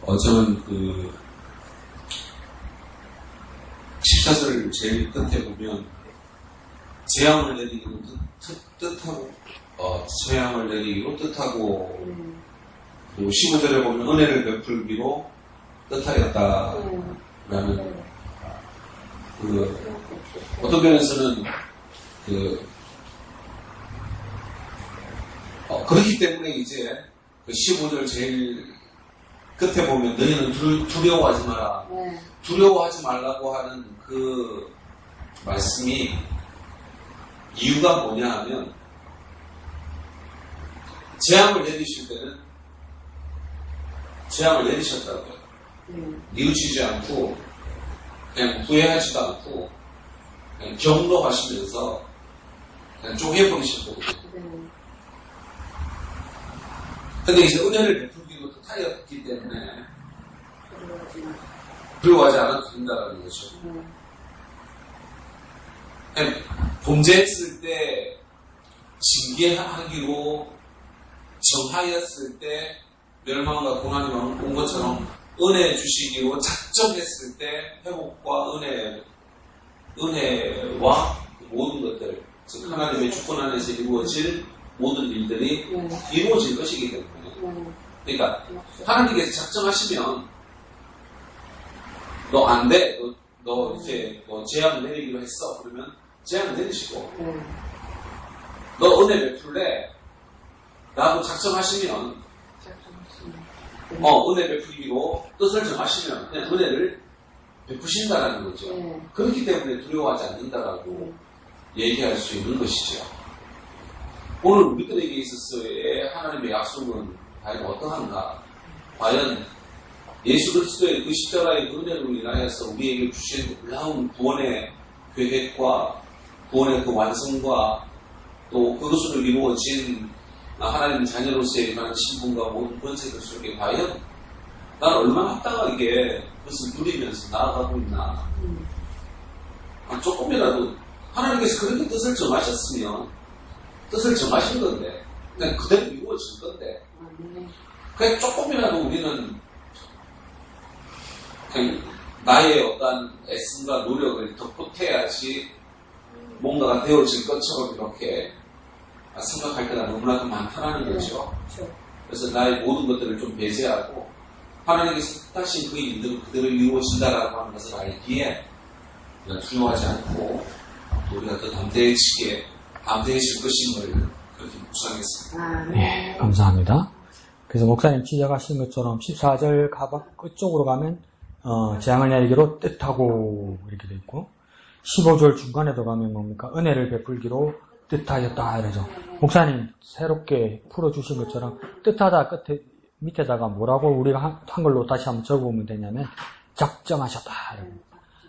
저는 14절 제일 끝에 보면 재앙을 내리기로 뜻하고 재앙을 내리기로 뜻하고 또 15절에 보면 은혜를 베풀기로 뜻하였다라는 어떤 면에서는 그렇기 때문에 이제 15절 제일 끝에 보면 너희는 두려워하지 마라. 두려워하지 말라고 하는 그 말씀이 이유가 뭐냐 하면 재앙을 내리실 때는 재앙을 내리셨다고요. 뉘우치지 않고 그냥 후회하지도 않고 그냥 경로하시면서 그냥 쪼개버리셨거든요. 근데 이제 은혜를 베풀기로 뜻하였기 때문에 두려워하지 않아도 된다는 거죠. 범죄했을 때 징계하기로 정하였을 때 멸망과 고난이 온 것처럼 은혜 주시기로 작정했을 때 회복과 은혜와 모든 것들, 즉 하나님의 주권 안에서 이루어질 모든 일들이 이루어질 것이기 때문에 그러니까 하나님께서 작정하시면 너 안 돼, 너 이제 재앙 내리기로 했어. 그러면 재앙 내리시고 너 은혜 베풀래? 라고 작정하시면 은혜 베풀기로 뜻을 정하시면 그냥 은혜를 베푸신다라는 거죠. 그렇기 때문에 두려워하지 않는다라고 얘기할 수 있는 것이죠. 오늘 우리들에게 있어서의 하나님의 약속은 과연 어떠한가? 과연 예수 그리스도의 그 십자가의 은혜로 인하여서 우리에게 주신 놀라운 구원의 계획과 구원의 그 완성과 또 그것으로 이루어진 하나님 자녀로서의 그런 신분과 모든 권세들 속에 과연 나는 얼마나 합당하게 그것을 누리면서 나아가고 있나. 조금이라도 하나님께서 그렇게 뜻을 정하셨으면 뜻을 정하신 건데 그냥 그대로 이루어질 건데 그냥 조금이라도 우리는 그냥 나의 어떤 애씀과 노력을 덧붙여야지 뭔가가 되어질 것처럼 이렇게 생각할 때가 너무나도 많다는 거죠. 그래서 나의 모든 것들을 좀 배제하고 하나님께서 뜻하신 그 일들은 그대로 이루어진다라고 하는 것을 알기에 우리가 두려워하지 않고 우리가 더 담대해질 것임을 그렇게 묵상했습니다. 예, 감사합니다. 그래서 목사님 지적하신 것처럼 14절 끝쪽으로 가면 재앙을 내리기로 뜻하고 이렇게 돼 있고 15절 중간에도 가면 뭡니까? 은혜를 베풀기로 뜻하였다 이러죠. 목사님 새롭게 풀어주신 것처럼 뜻하다 끝에 밑에다가 뭐라고 우리가 한글로 다시 한번 적어보면 되냐면 작정하셨다.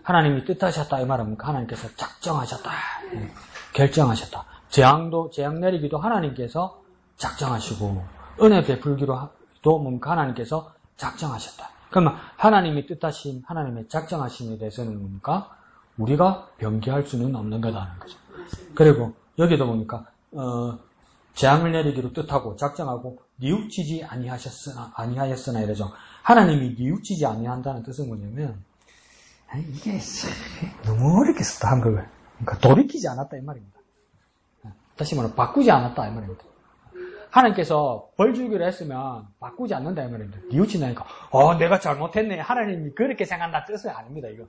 하나님이 뜻하셨다 이 말입니까? 하나님께서 작정하셨다. 결정하셨다. 재앙 내리기도 하나님께서 작정하시고 은혜 베풀기로도 뭡니까? 하나님께서 작정하셨다. 그러면 하나님이 뜻하신 하나님의 작정하심에 대해서는 뭡니까? 우리가 변기할 수는 없는 거다는 거죠. 그리고 여기도 뭡니까? 재앙을 내리기로 뜻하고 작정하고 뉘우치지 아니하였으나 이러죠. 하나님이 뉘우치지 아니한다는 뜻은 뭐냐면 이게 너무 어렵게 썼다 한국을. 그러니까 돌이키지 않았다 이 말입니다. 다시 말하면 바꾸지 않았다 이 말입니다. 하나님께서 벌 주기로 했으면 바꾸지 않는다 이 말입니다. 뉘우친다니까 내가 잘못했네. 하나님이 그렇게 생각한다 뜻은 아닙니다. 이거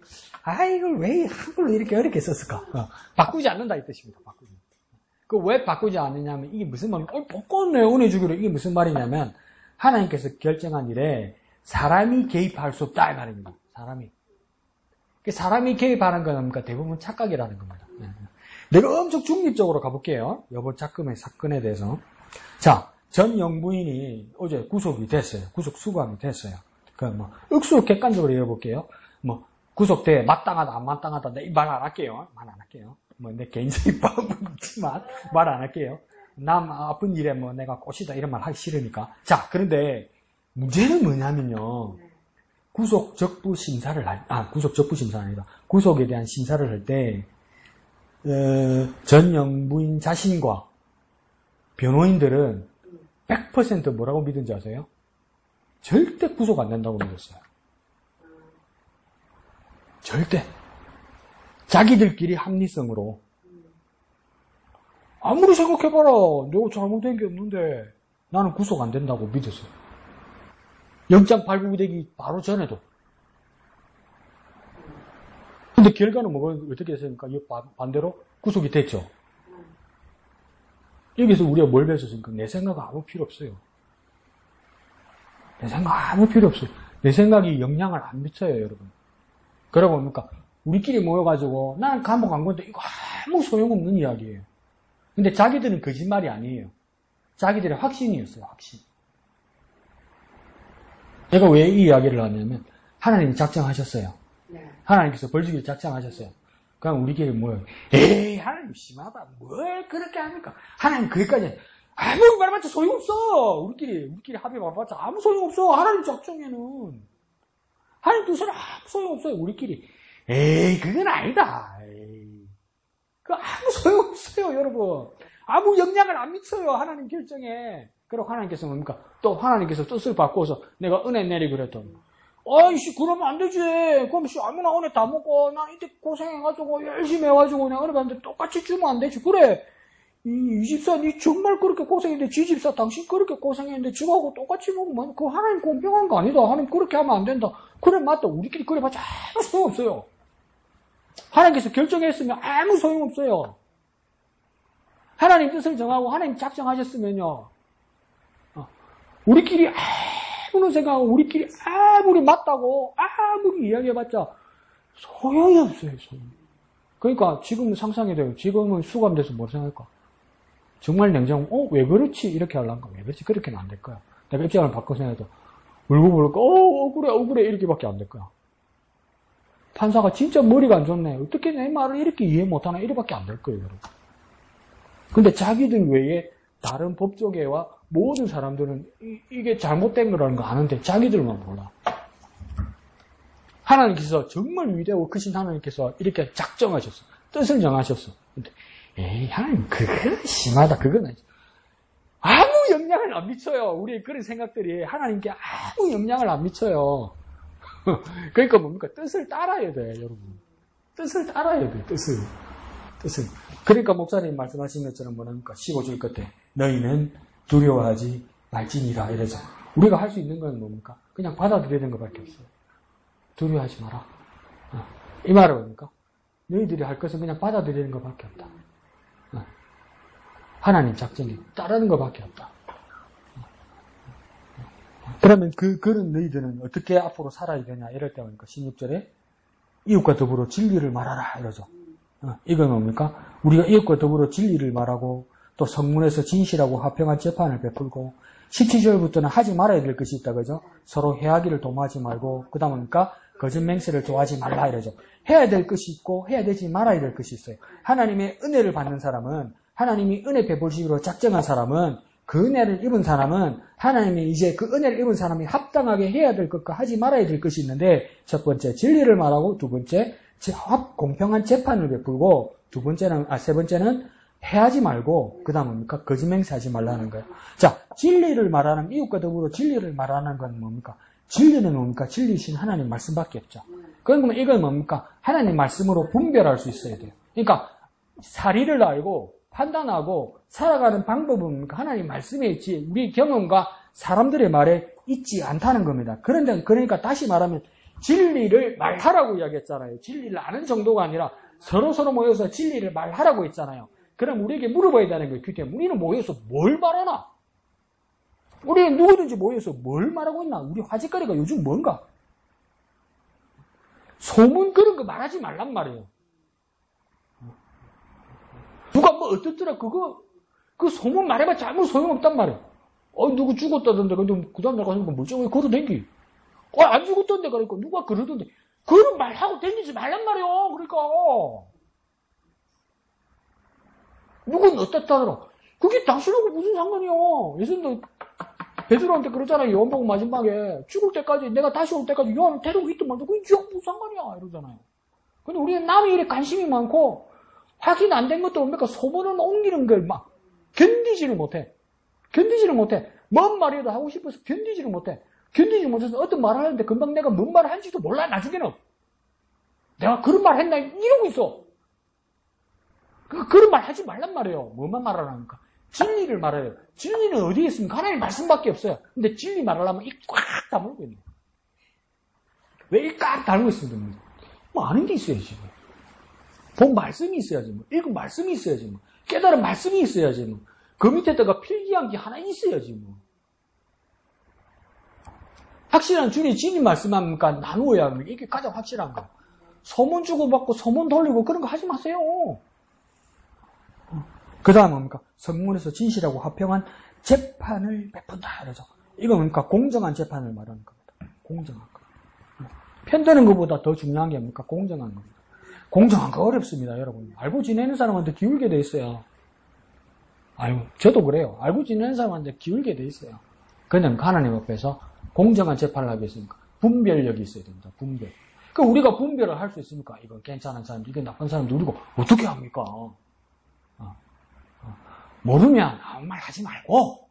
이걸 왜 한글로 이렇게 어렵게 썼을까? 바꾸지 않는다 이 뜻입니다. 그 왜 바꾸지 않느냐면 이게 무슨 말이냐? 바꿨네 은혜 주기로 이게 무슨 말이냐면 하나님께서 결정한 일에 사람이 개입할 수 없다 이 말입니다. 사람이 개입하는 건 대부분 착각이라는 겁니다. 내가 엄청 중립적으로 가볼게요. 이번 사건에 대해서. 자, 전 영부인이 어제 구속이 됐어요. 구속 수감이 됐어요. 억수로 객관적으로 얘기해볼게요. 구속돼 마땅하다 안 마땅하다 말 안 할게요. 내 개인적인 마음은 있지만 말 안 할게요. 남 아픈 일에 내가 꽃이다 이런 말 하기 싫으니까. 자, 그런데 문제는 뭐냐면요. 구속 적부 심사가 아니라 구속에 대한 심사를 할 때 전 영부인 자신과 변호인들은 100% 뭐라고 믿은지 아세요? 절대 구속 안 된다고 믿었어요. 절대. 자기들끼리 합리성으로. 아무리 생각해봐라. 내가 잘못된 게 없는데 나는 구속 안 된다고 믿었어요. 영장 발부되기 바로 전에도. 근데 결과는 어떻게 됐습니까? 반대로 구속이 됐죠. 여기서 우리가 뭘 배웠습니까? 내 생각 아무 필요 없어요. 내 생각 아무 필요 없어요. 내 생각이 영향을 안 미쳐요, 여러분. 그러고 뭡니까? 우리끼리 모여가지고 나는 감옥 간 건데 이거 아무 소용없는 이야기예요. 근데 자기들은 거짓말이 아니에요. 자기들의 확신이었어요, 확신. 제가 왜 이 이야기를 하냐면 하나님이 작정하셨어요. 하나님께서 벌주기를 작정하셨어요. 그럼 우리끼리 모여. 에이, 하나님 심하다. 뭘 그렇게 합니까? 하나님 거기까지 아무 말해봤자 소용없어. 우리끼리 합의 말해봤자 아무 소용없어. 하나님 작정에는. 하나님 뜻은 아무 소용없어요. 우리끼리. 에이, 그건 아니다. 에이. 그거 아무 소용없어요, 여러분. 아무 영향을 안 미쳐요, 하나님 결정에. 그리고 하나님께서 뭡니까? 또 하나님께서 뜻을 바꿔서 내가 은혜 내리고 그랬더니. 아이씨, 그러면 안 되지. 그럼 아무나 은혜 다 먹고, 나 이때 고생해가지고, 열심히 해가지고, 내가 은혜 받는데 똑같이 주면 안 되지. 그래. 이 집사, 니 정말 그렇게 고생했는데, 지 집사, 당신 그렇게 고생했는데, 저하고 똑같이 먹으면, 그거 하나님 공평한 거 아니다. 하나님 그렇게 하면 안 된다. 그래, 맞다. 우리끼리 그래 봤자 아무 소용없어요. 하나님께서 결정했으면 아무 소용없어요. 하나님 뜻을 정하고, 하나님 작정하셨으면요. 우리끼리 아무런 생각하고 우리끼리 아무리 맞다고 아무리 이야기해봤자 소용이 없어요. 그러니까 지금은 상상해도요. 지금은 수감돼서 뭘 생각할까? 정말 냉정하고 왜 그렇지? 이렇게 하려는가? 왜 그렇지? 그렇게는 안 될 거야. 내가 입장을 바꿔 생각해도 울고 억울해 이렇게밖에 안 될 거야. 판사가 진짜 머리가 안 좋네. 어떻게 내 말을 이렇게 이해 못하나? 이렇게밖에 안 될 거예요. 여러분. 근데 자기들 외에 다른 법조계와 모든 사람들은 이게 잘못된 거라는 거 아는데 자기들만 몰라. 하나님께서 정말 위대하고 크신 하나님께서 이렇게 작정하셨어. 뜻을 정하셨어. 근데 에이, 하나님 그건 심하다. 그건 아무 영향을 안 미쳐요. 우리의 그런 생각들이 하나님께 아무 영향을 안 미쳐요. 그러니까 뭡니까? 뜻을 따라야 돼, 여러분. 뜻을 따라야 돼, 뜻을. 그러니까 목사님 말씀하신 것처럼 뭐랍니까? 15절 끝에 너희는 두려워하지 말지니라 이래서 우리가 할 수 있는 건 뭡니까? 그냥 받아들이는 것밖에 없어요. 두려워하지 마라. 이 말은 뭡니까? 너희들이 할 것은 그냥 받아들이는 것밖에 없다. 하나님 작정에 따르는 것밖에 없다. 그러면 그런 너희들은 어떻게 앞으로 살아야 되냐 이럴 때 보니까 16절에 이웃과 더불어 진리를 말하라 이러죠. 이건 뭡니까? 우리가 이웃과 더불어 진리를 말하고 또 성문에서 진실하고 화평한 재판을 베풀고 17절부터는 하지 말아야 될 것이 있다 그죠? 서로 해하기를 도모하지 말고 그 다음 뭡니까? 거짓 맹세를 좋아하지 말라 이러죠. 해야 될 것이 있고 해야 되지 말아야 될 것이 있어요. 하나님의 은혜를 받는 사람은 하나님이 은혜 베풀시기로 작정한 사람은 그 은혜를 입은 사람은 하나님이 이제 그 은혜를 입은 사람이 합당하게 해야 될 것과 하지 말아야 될 것이 있는데 첫 번째 진리를 말하고 두 번째 공평한 재판을 베풀고 세 번째는 해하지 말고 그 다음 뭡니까? 거짓 맹세하지 말라는 거예요. 자, 진리를 말하는 이웃과 더불어 진리를 말하는 건 뭡니까? 진리는 뭡니까? 진리신 하나님 말씀밖에 없죠. 그러면 이건 뭡니까? 하나님 말씀으로 분별할 수 있어야 돼요. 그러니까 사리를 알고 판단하고 살아가는 방법은 뭡니까? 하나님 말씀에 있지 우리 경험과 사람들의 말에 있지 않다는 겁니다. 그러니까 다시 말하면 진리를 말하라고 이야기했잖아요. 진리를 아는 정도가 아니라 서로 모여서 진리를 말하라고 했잖아요. 그럼 우리에게 물어봐야 되는 거예요. 그때 우리는 모여서 뭘 말하나? 우리 누구든지 모여서 뭘 말하고 있나? 우리 화제거리가 요즘 뭔가? 소문 그런 거 말하지 말란 말이에요. 누가 뭐 어떻더라 그 소문 말해봤자 아무 소용없단 말이에요. 누구 죽었다던데 근데 그 다음 날 가서 멀쩡하게 걸어댕기. 안 죽었던데 그러니까 누가 그러던데 그런 말하고 댕기지 말란 말이에요. 그러니까 누군 어떻다더라. 그게 당신하고 무슨 상관이요. 예수님도 베드로한테 그러잖아요. 요한복음 마지막에 죽을 때까지 내가 다시 올 때까지 요한을 데리고 있더만 그게 무슨 상관이야 이러잖아요. 근데 우리는 남의 일에 관심이 많고 확인 안 된 것도 뭡니까 소문을 옮기는 걸 막 견디지를 못해. 뭔 말이라도 하고 싶어서 견디지를 못해. 견디지 못해서 어떤 말을 하는데 금방 내가 뭔 말을 한지도 몰라. 나중에는 내가 그런 말 했나 이러고 있어. 그런 말 하지 말란 말이에요. 뭐만 말하라니까. 진리를 말해요. 진리는 어디에 있습니까? 하나님 말씀밖에 없어요. 근데 진리 말하려면 이 꽉 다물고 있는 거예요. 왜 이 꽉 다물고 있습니까? 뭐 아는 게 있어야지. 본 말씀이 있어야지. 읽은 말씀이 있어야지. 깨달은 말씀이 있어야지. 그 밑에다가 필기한 게 하나 있어야지. 확실한 주님 진리 말씀합니까? 나누어야 합니까? 이게 가장 확실한 거. 소문 주고받고 소문 돌리고 그런 거 하지 마세요. 그 다음 뭡니까? 성문에서 진실하고 화평한 재판을 베푼다. 그러죠. 이거 뭡니까? 공정한 재판을 말하는 겁니다. 공정한 거. 편드는 것보다 더 중요한 게 뭡니까? 공정한 겁니다. 공정한 거 어렵습니다, 여러분. 알고 지내는 사람한테 기울게 돼 있어요. 저도 그래요. 알고 지내는 사람한테 기울게 돼 있어요. 그냥 하나님 앞에서 공정한 재판을 하기 위해서니까 분별력이 있어야 됩니다. 분별. 그럼 우리가 분별을 할 수 있습니까? 이건 괜찮은 사람, 이건 나쁜 사람 누리고 어떻게 합니까? 모르면 아무 말 하지 말고,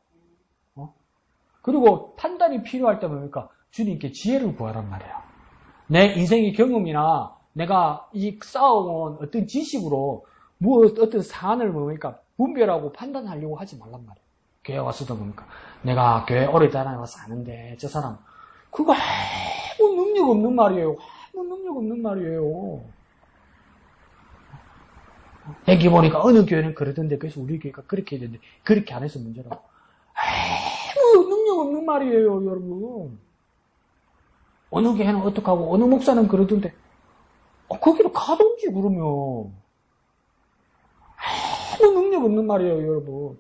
그리고 판단이 필요할 때 뭡니까? 주님께 지혜를 구하란 말이에요. 내 인생의 경험이나 내가 이 쌓아온 어떤 지식으로 어떤 사안을 뭡니까? 분별하고 판단하려고 하지 말란 말이에요. 교회 와서도 뭡니까? 내가 교회 오래 다녀와서 아는데 저 사람 그거 아무 능력 없는 말이에요. 아무 능력 없는 말이에요. 여기 보니까 어느 교회는 그러던데 그래서 우리 교회가 그렇게 해야 되는데 그렇게 안 해서 문제라고. 아무 능력 없는 말이에요, 여러분. 어느 교회는 어떡하고 어느 목사는 그러던데 거기로 가든지 그러면. 아무 능력 없는 말이에요, 여러분.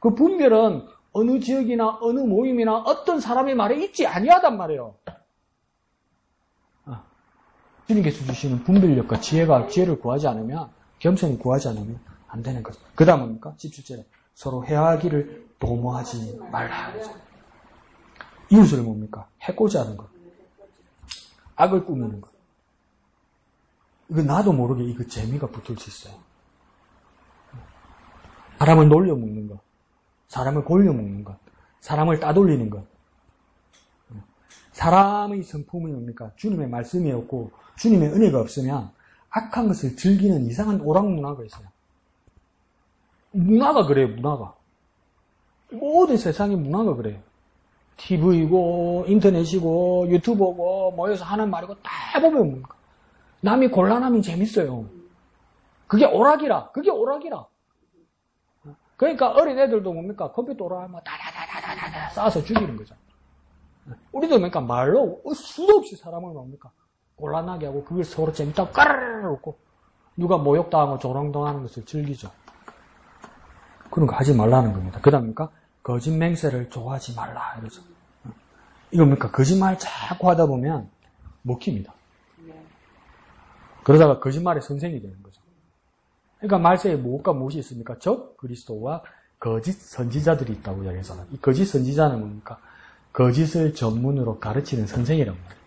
그 분별은 어느 지역이나 어느 모임이나 어떤 사람의 말에 있지 아니하단 말이에요. 주님께서 주시는 분별력과 지혜를 구하지 않으면, 겸손히 구하지 않으면 안 되는 거죠. 그 다음 뭡니까? 17절에 서로 해하기를 도모하지 말라. 이웃을 뭡니까? 해코지 하는 것. 악을 꾸미는 것. 이거 나도 모르게 이거 재미가 붙을 수 있어요. 사람을 놀려먹는 것. 사람을 골려먹는 것. 사람을 따돌리는 것. 사람의 성품이 뭡니까? 주님의 말씀이 없고 주님의 은혜가 없으면 악한 것을 즐기는 이상한 오락 문화가 있어요. 문화가 그래요, 문화가. 모든 세상의 문화가 그래요. TV고, 인터넷이고, 유튜버고, 모여서 하는 말이고, 다 보면 뭡니까? 남이 곤란하면 재밌어요. 그게 오락이라. 그러니까 어린 애들도 뭡니까? 컴퓨터 오락하면 다다다다다다 쌓아서 죽이는 거죠. 우리도 뭡니까? 말로 수도 없이 사람을 뭡니까? 곤란하게 하고 그걸 서로 재밌다고 까르르 웃고 누가 모욕당하고 조롱당하는 것을 즐기죠. 그런 거 하지 말라는 겁니다. 그 다음입니까? 거짓 맹세를 좋아하지 말라 이러죠. 이거 뭡니까? 거짓말 자꾸 하다 보면 먹힙니다. 그러다가 거짓말의 선생이 되는 거죠. 그러니까 말세에 무엇과 무엇이 있습니까? 적 그리스도와 거짓 선지자들이 있다고 이야기해서 이 거짓 선지자는 뭡니까? 거짓을 전문으로 가르치는 선생이라고 말해요.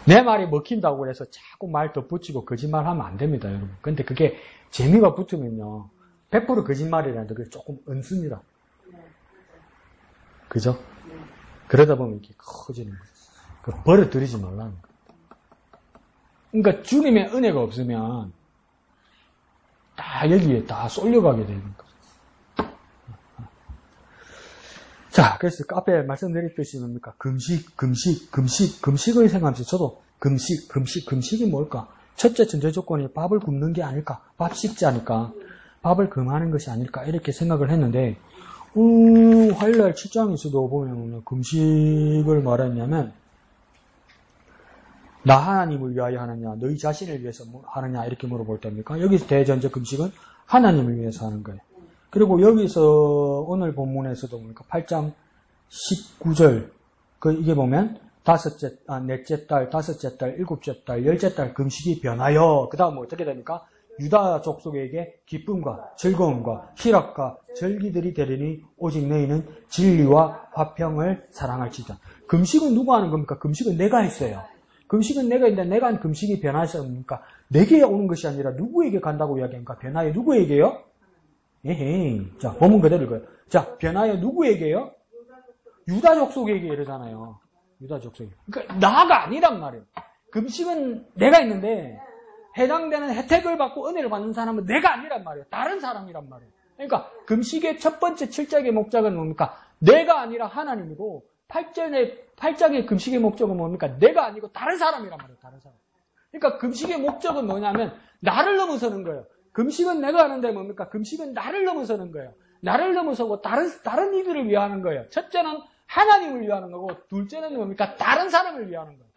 내 말이 먹힌다고 해서 자꾸 말 덧붙이고 거짓말하면 안 됩니다, 여러분. 근데 그게 재미가 붙으면요, 100% 거짓말이라는데 그게 조금 은습니다. 그죠? 그러다 보면 이렇게 커지는 거죠. 버려들이지 말라는 거예요. 그러니까 주님의 은혜가 없으면 다 여기에 다 쏠려가게 되는 거죠. 자, 그래서 앞에 말씀드렸듯이 뭡니까? 금식을 생각하면서 저도 금식이 뭘까? 첫째 전제 조건이 밥을 굶는 게 아닐까? 밥 식지 않을까? 밥을 금하는 것이 아닐까? 이렇게 생각을 했는데, 화요일날 7장에서도 보면 금식을 말했냐면 나 하나님을 위하여 하느냐 너희 자신을 위해서 하느냐 이렇게 물어볼 때입니까? 여기서 대전제 금식은 하나님을 위해서 하는 거예요. 그리고 여기서 오늘 본문에서도 보니까 8장 19절 이게 보면 넷째 달, 다섯째 달, 일곱째 달, 열째 달 금식이 변하여 그 다음 어떻게 됩니까? 유다 족속에게 기쁨과 즐거움과 희락과 절기들이 되리니 오직 너희는 진리와 화평을 사랑할지다. 금식은 누가 하는 겁니까? 금식은 내가 했어요. 금식은 내가 했는데 내가 한 금식이 변하십니까? 내게 오는 것이 아니라 누구에게 간다고 이야기합니까? 변하여 누구에게요? 에헤이. 자, 본문 그대로 읽어요. 자, 변하여 누구에게요? 유다 족속에게 이러잖아요. 유다 족속에게. 그러니까 나가 아니란 말이에요. 금식은 내가 했는데 해당되는 혜택을 받고 은혜를 받는 사람은 내가 아니란 말이에요. 다른 사람이란 말이에요. 그러니까 금식의 첫 번째 7장의 목적은 뭡니까? 내가 아니라 하나님이고 8장의 금식의 목적은 뭡니까? 내가 아니고 다른 사람이란 말이에요. 다른 사람. 그러니까 금식의 목적은 뭐냐면 나를 넘어서는 거예요. 금식은 내가 하는데 뭡니까? 금식은 나를 넘어서는 거예요. 나를 넘어서고 다른 이들을 위하는 거예요. 첫째는 하나님을 위하는 거고 둘째는 뭡니까? 다른 사람을 위하는 거예요.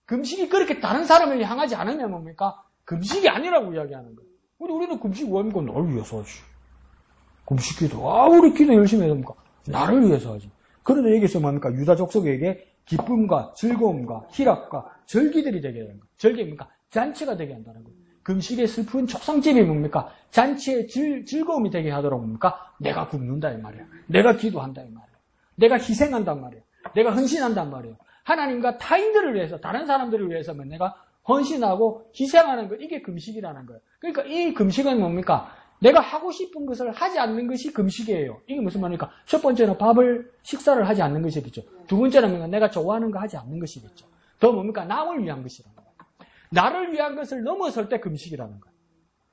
금식이 그렇게 다른 사람을 향하지 않으면 뭡니까? 금식이 아니라고 이야기하는 거예요. 우리는 금식 왜 합니까? 나를 위해서 하지. 금식 기도. 우리 기도 열심히 해야 됩니까? 나를 위해서 하지. 그런데 여기서 뭡니까? 유다 족속에게 기쁨과 즐거움과 희락과 절기들이 되게 하는 거예요. 절기입니까? 잔치가 되게 한다는 거예요. 금식의 슬픈 촉상집이 뭡니까? 잔치의 즐거움이 되게 하도록 뭡니까? 내가 굶는다 이 말이에요. 내가 기도한다 이 말이에요. 내가 희생한단 말이에요. 내가 헌신한단 말이에요. 하나님과 타인들을 위해서, 다른 사람들을 위해서면 내가 헌신하고 희생하는 것, 이게 금식이라는 거예요. 그러니까 이 금식은 뭡니까? 내가 하고 싶은 것을 하지 않는 것이 금식이에요. 이게 무슨 말입니까? 첫 번째는 식사를 하지 않는 것이겠죠. 두 번째는 뭡니까? 내가 좋아하는 거 하지 않는 것이겠죠. 더 뭡니까? 남을 위한 것이라는 거예요. 나를 위한 것을 넘어설 때 금식이라는 거예요.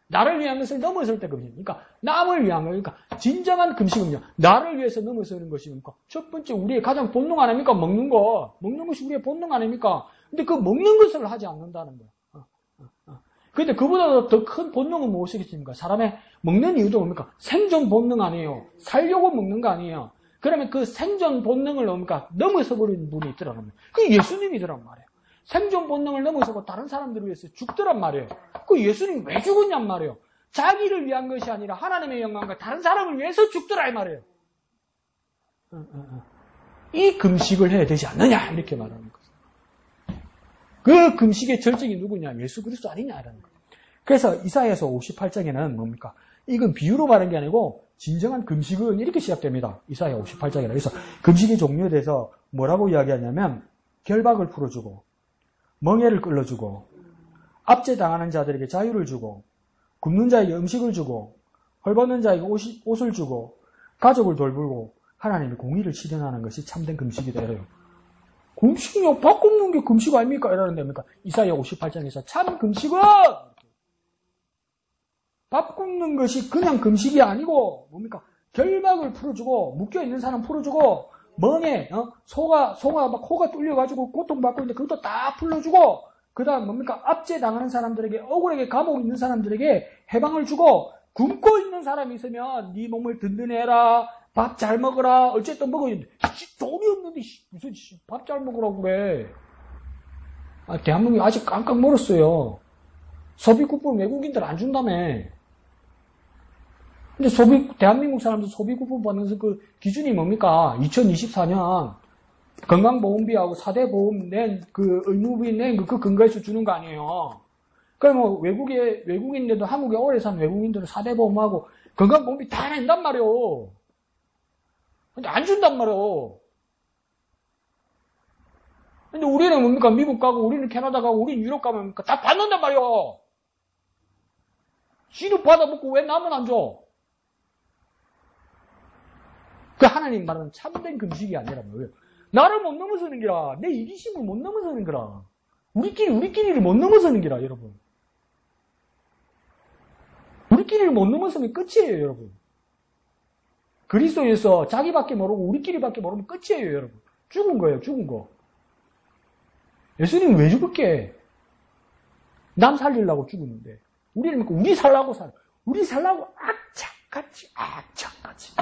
나를 위한 것을 넘어설 때 금식. 그러니까 남을 위한 거. 그러니까 진정한 금식은요. 나를 위해서 넘어서는 것이 뭡니까? 첫 번째 우리의 가장 본능 아닙니까? 먹는 거. 먹는 것이 우리의 본능 아닙니까? 근데 그 먹는 것을 하지 않는다는 거예요. 근데 그보다 더 큰 본능은 무엇이겠습니까? 사람의 먹는 이유도 뭡니까? 생존 본능 아니에요. 살려고 먹는 거 아니에요. 그러면 그 생존 본능을 뭡니까? 넘어서 버리는 분이 있더란 말이에요. 그게 예수님이더란 말이에요. 생존 본능을 넘어서고 다른 사람들을 위해서 죽더란 말이에요. 그 예수님이 왜 죽었냔 말이에요. 자기를 위한 것이 아니라 하나님의 영광과 다른 사람을 위해서 죽더라 이 말이에요. 이 금식을 해야 되지 않느냐 이렇게 말하는 거예요. 그 금식의 절정이 누구냐? 예수 그리스도 아니냐라는 거예요. 그래서 이사야서 58장에는 뭡니까? 이건 비유로 말한 게 아니고 진정한 금식은 이렇게 시작됩니다. 이사야 58장에. 그래서 금식의 종류에 대해서 뭐라고 이야기하냐면 결박을 풀어주고 멍에를 끌어주고 압제당하는 자들에게 자유를 주고 굶는 자에게 음식을 주고 헐벗는 자에게 옷을 주고 가족을 돌보고 하나님의 공의를 실현하는 것이 참된 금식이다 이래요. 금식이요? 밥 굶는 게 금식 아닙니까? 이러는 데입니까? 이사야 58장에서 참 금식은 밥 굶는 것이 그냥 금식이 아니고 뭡니까? 결박을 풀어주고 묶여있는 사람 풀어주고 멍에 소가 막 코가 뚫려가지고 고통받고 있는데 그것도 다 풀어주고 그 다음 뭡니까? 압제당하는 사람들에게 억울하게 감옥에 있는 사람들에게 해방을 주고 굶고 있는 사람이 있으면 네 몸을 든든해라 밥 잘 먹어라 어쨌든 먹어야 돈이 없는데 무슨 밥 잘 먹으라고 그래. 대한민국이 아직 깜깜 멀었어요. 소비쿠폰 외국인들 안 준다며. 근데 대한민국 사람들 소비쿠폰 받는 그 기준이 뭡니까? 2024년 건강보험비하고 4대 보험 낸 그 의무비 낸 그 근거에서 주는 거 아니에요. 그럼 뭐 외국인인데도 한국에 오래 산 외국인들은 4대 보험하고 건강보험비 다 낸단 말이에요. 근데 안 준단 말이에요. 근데 우리는 뭡니까? 미국 가고 우리는 캐나다 가고 우리는 유럽 가면 뭡니까? 다 받는단 말이에요. 지도 받아먹고 왜 남은 안 줘? 그 하나님 말하는 참된 금식이 아니란 말이에요. 나를 못 넘어서는 기라. 내 이기심을 못 넘어서는 기라. 우리끼리를 못 넘어서는 기라, 여러분. 우리끼리를 못 넘어서면 끝이에요, 여러분. 그리스도에서 자기밖에 모르고 우리끼리밖에 모르면 끝이에요, 여러분. 죽은 거예요, 죽은 거. 예수님은 왜 죽을게? 남 살리려고 죽었는데. 우리는 우리 살라고 살아. 우리 살라고, 책같이, 책같이.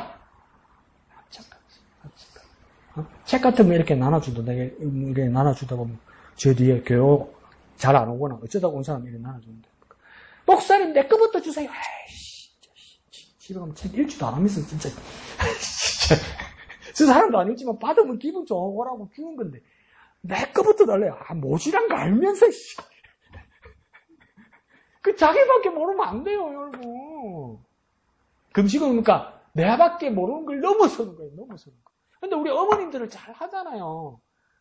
책 같은 거 이렇게 나눠준다. 내가 이렇게 나눠주다 보면, 저 뒤에 교육 잘 안 오거나, 어쩌다 온 사람이 이렇게 나눠주는데. 목사님, 내 거부터 주세요. 아이씨, 집에 가면 책 읽지도 안 하면서, 진짜. 저 사람도 안 읽지만 받으면 기분 좋으라고 주는 건데, 내 거부터 달래요. 모질한 거 알면서, 그 자기밖에 모르면 안 돼요, 여러분. 금식은 그러니까, 내밖에 모르는 걸 넘어서는 거예요, 넘어서는 거. 근데 우리 어머님들을 잘 하잖아요.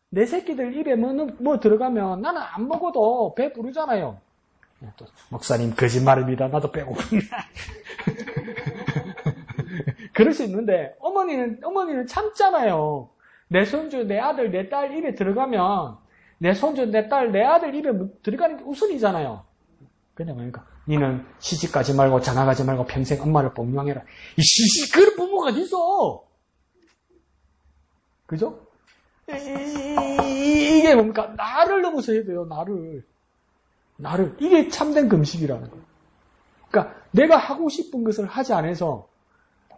내 새끼들 입에 뭐 들어가면 나는 안 먹어도 배 부르잖아요. 또 목사님 거짓말입니다. 나도 배고픈데. 그럴 수 있는데 어머니는 참잖아요. 내 손주, 내 아들, 내 딸 입에 들어가면 내 손주, 내 딸, 내 아들 입에 들어가는 게 우선이잖아요. 그냥 그러니까 니는 시집가지 말고 장가가지 말고 평생 엄마를 복양해라. 이 그런 부모가 어디 있어? 그죠? 이게 뭡니까? 나를 넘어서 해야 돼요, 나를. 이게 참된 금식이라는 거예요. 그러니까 내가 하고 싶은 것을 하지 않아서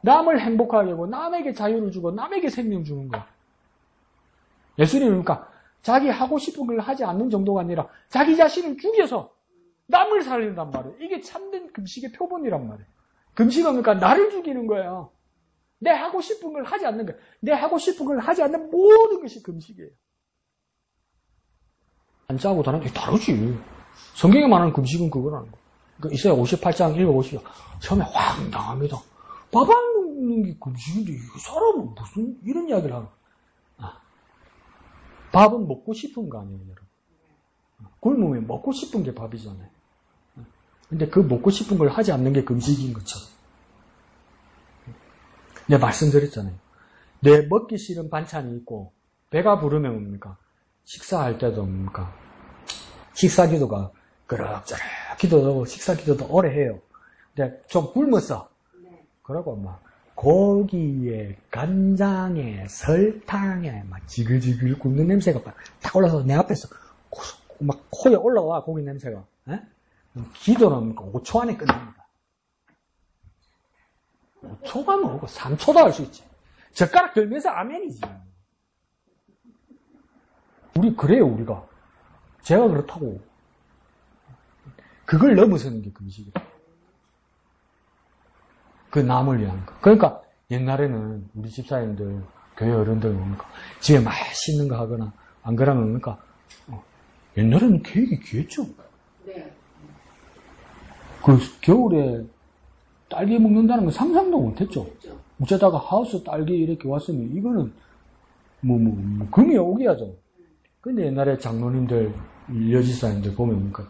남을 행복하게 하고 남에게 자유를 주고 남에게 생명 주는 거예요. 예수님은 그러니까 자기 하고 싶은 걸 하지 않는 정도가 아니라 자기 자신을 죽여서 남을 살린단 말이에요. 이게 참된 금식의 표본이란 말이에요. 금식은 그러니까 나를 죽이는 거예요. 내 하고 싶은 걸 하지 않는 거예요. 내 하고 싶은 걸 하지 않는 모든 것이 금식이에요. 한자하고 다르지. 성경에 말하는 금식은 그거라는 거예요. 그러니까 이사야 58장 읽어보시죠. 처음에 황당합니다. 밥 안 먹는 게 금식인데 이 사람은 무슨 이런 이야기를 하나. 밥은 먹고 싶은 거 아니에요, 여러분. 굶으면 먹고 싶은 게 밥이잖아요. 근데 그 먹고 싶은 걸 하지 않는 게 금식인 것처럼. 내가 말씀드렸잖아요. 내 먹기 싫은 반찬이 있고 배가 부르면 뭡니까? 식사할 때도 뭡니까? 식사 기도가 그럭저럭 기도도 하고 식사 기도도 오래 해요. 근데 좀 굶었어. 그러고 막 고기에 간장에 설탕에 막 지글지글 굽는 냄새가 딱 올라서 내 앞에서 막 코에 올라와 고기 냄새가. 에? 기도는 5초 안에 끝납니다. 5초가 뭐고 3초도 할 수 있지. 젓가락 들면서 아멘이지. 우리 그래요, 우리가. 제가 그렇다고. 그걸 넘어서는 게 금식이에요. 그 남을 위한 거. 그러니까 옛날에는 우리 집사님들, 교회 어른들 뭡니까? 집에 맛있는 거 하거나 안 그러면 뭡니까? 옛날에는 계획이 귀했죠. 네. 그 겨울에 딸기 먹는다는 건 상상도 못했죠. 어쩌다가 하우스 딸기 이렇게 왔으면 이거는 금이 오기야죠. 근데 옛날에 장로님들, 여지사님들 보면 뭡니까?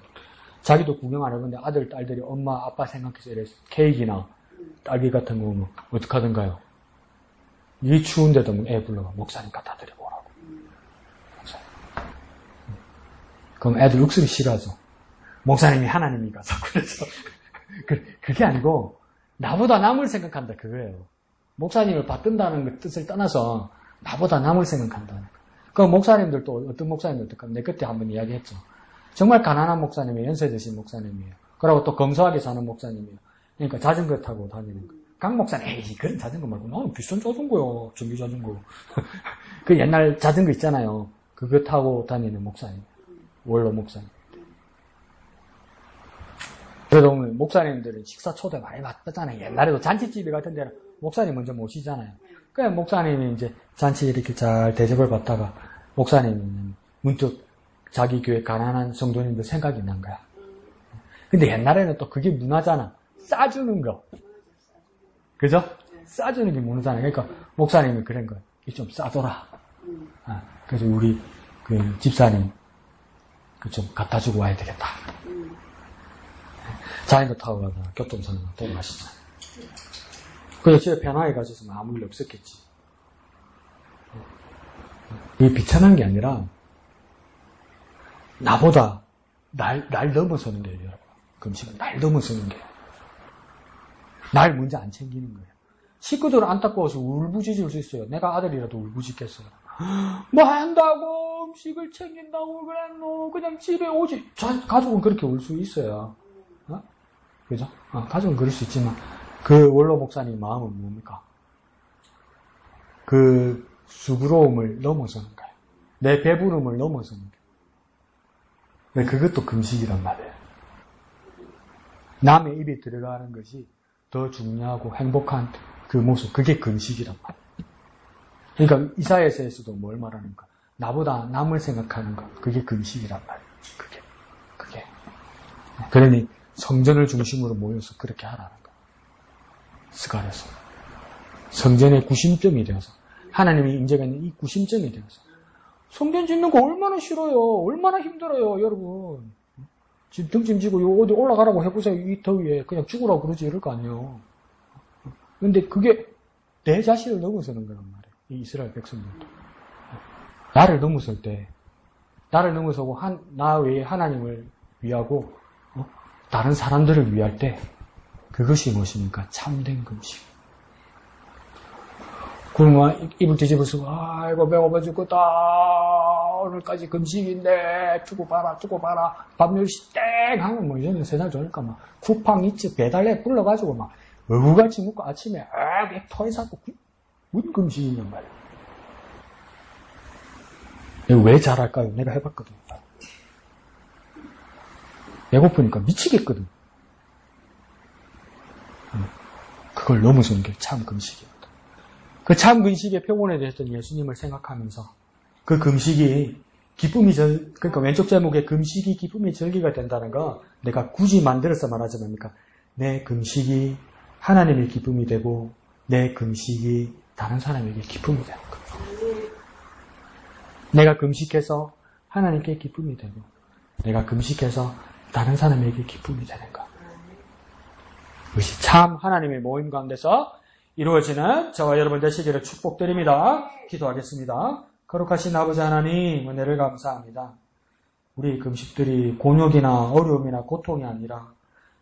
자기도 구경 안 해봤는데 아들, 딸들이 엄마, 아빠 생각해서 이래 케이크나 딸기 같은 거 오면 어떡하던가요? 이 추운데도 애 불러가 목사님 갖다 드리고 오라고. 목사님. 그럼 애들 육수를 싫어하죠. 목사님이 하나님이가 그래서 그게 아니고 나보다 남을 생각한다 그거예요. 목사님을 받든다는 뜻을 떠나서 나보다 남을 생각한다는 거. 그 목사님들도 어떤 목사님들도 내 그때 한번 이야기했죠. 정말 가난한 목사님이에요. 연세 드신 목사님이에요. 그리고 또 검소하게 사는 목사님이에요. 그러니까 자전거 타고 다니는 거. 강 목사님, 에이, 그런 자전거 말고 나는 비싼 자전거요. 전기 자전거. 그 옛날 자전거 있잖아요. 그거 타고 다니는 목사님. 원로 목사님. 그래도 목사님들은 식사 초대 많이 받잖아요. 옛날에도 잔치집에 같은 데는 목사님 먼저 모시잖아요. 그래 목사님이 이제 잔치 이렇게 잘 대접을 받다가 목사님은 문득 자기 교회 가난한 성도님들 생각이 난 거야. 근데 옛날에는 또 그게 문화잖아. 싸주는 거. 그죠? 싸주는 게 문화잖아요. 그러니까 목사님이 그런 거야. 좀 싸줘라. 그래서 우리 그 집사님 좀 갖다 주고 와야 되겠다. 자전거 타고 가다가 교통사고가 돌아가시잖아요. 그래서 집에 편하게 가셨으면 아무 일 없었겠지. 이게 비참한 게 아니라 나보다 날 넘어서는 거예요, 여러분. 금식은 날 넘어서는 거예요. 날 먼저 안 챙기는 거예요. 식구들은 안타까워서 울부짖을 수 있어요. 내가 아들이라도 울부짖겠어요. 뭐 한다고 음식을 챙긴다고 그래 너 그냥 집에 오지. 가족은 그렇게 울 수 있어요. 그죠? 가족은 그럴 수 있지만 그 원로 목사님 마음은 뭡니까? 그 수고로움을 넘어서는 거예요. 내 배부름을 넘어서는 거예요. 그것도 금식이란 말이에요. 남의 입에 들어가는 것이 더 중요하고 행복한 그 모습, 그게 금식이란 말이에요. 그러니까 이사야서에서도 뭘 말하는가? 나보다 남을 생각하는 것, 그게 금식이란 말이에요. 그게. 그러니 성전을 중심으로 모여서 그렇게 하라는 거예요. 스가랴서. 성전의 구심점이 되어서 하나님이 인재가 있는 이 구심점이 되어서 성전 짓는 거 얼마나 싫어요. 얼마나 힘들어요, 여러분. 지금 등짐 지고 어디 올라가라고 해보세요. 이 더위에 그냥 죽으라고 그러지 이럴 거 아니에요. 근데 그게 내 자신을 넘어서는 거란 말이에요. 이 이스라엘 백성들도. 나를 넘어설 때, 나를 넘어서고 나 외에 하나님을 위하고 다른 사람들을 위할 때 그것이 무엇입니까? 참된 금식. 그러면 입을 뒤집어서 아이고 배고파 죽겠다. 오늘까지 금식인데 두고 봐라. 밥 10시 땡 하면 뭐 이제는 세상 좋으니까 막 쿠팡 이츠 배달에 불러가지고 막 어부같이 먹고 아침에 터에 잡고 뭔 금식이냔 말이야. 왜 잘할까요? 내가 해봤거든. 배고프니까 미치겠거든. 그걸 넘어서는 게 참 금식이야. 그 참 금식의 표본에 대했던 예수님을 생각하면서 그 금식이 그러니까 왼쪽 제목에 금식이 기쁨의 절기가 된다는 거 내가 굳이 만들어서 말하지 맙니까? 내 금식이 하나님의 기쁨이 되고 내 금식이 다른 사람에게 기쁨이 되는 거예요. 내가 금식해서 하나님께 기쁨이 되고 내가 금식해서 다른 사람에게 기쁨이 되는 거. 그것이 참 하나님의 모임 가운데서 이루어지는 저와 여러분 되시기를 축복드립니다. 기도하겠습니다. 거룩하신 아버지 하나님, 은혜를 감사합니다. 우리 금식들이 곤욕이나 어려움이나 고통이 아니라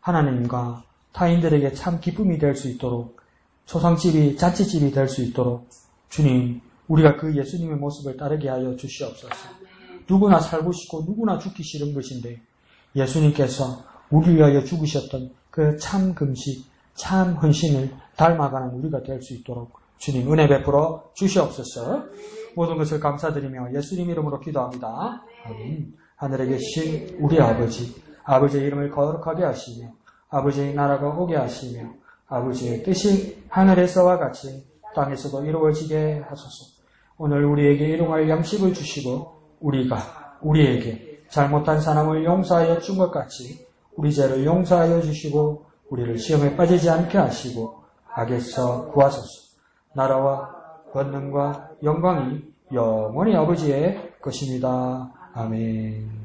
하나님과 타인들에게 참 기쁨이 될 수 있도록 초상집이 잔치집이 될 수 있도록 주님, 우리가 그 예수님의 모습을 따르게 하여 주시옵소서. 누구나 살고 싶고 누구나 죽기 싫은 것인데 예수님께서 우리를 위하여 죽으셨던 그 참 금식, 참 헌신을 닮아가는 우리가 될 수 있도록 주님 은혜 베풀어 주시옵소서. 모든 것을 감사드리며 예수님 이름으로 기도합니다. 아멘. 하늘에 계신 우리 아버지의 이름을 거룩하게 하시며 아버지의 나라가 오게 하시며 아버지의 뜻이 하늘에서와 같이 땅에서도 이루어지게 하소서. 오늘 우리에게 일용할 양식을 주시고 우리가 우리에게 잘못한 사람을 용서하여 준 것 같이 우리 죄를 용서하여 주시고 우리를 시험에 빠지지 않게 하시고 악에서 구하소서. 나라와 권능과 영광이 영원히 아버지의 것입니다. 아멘.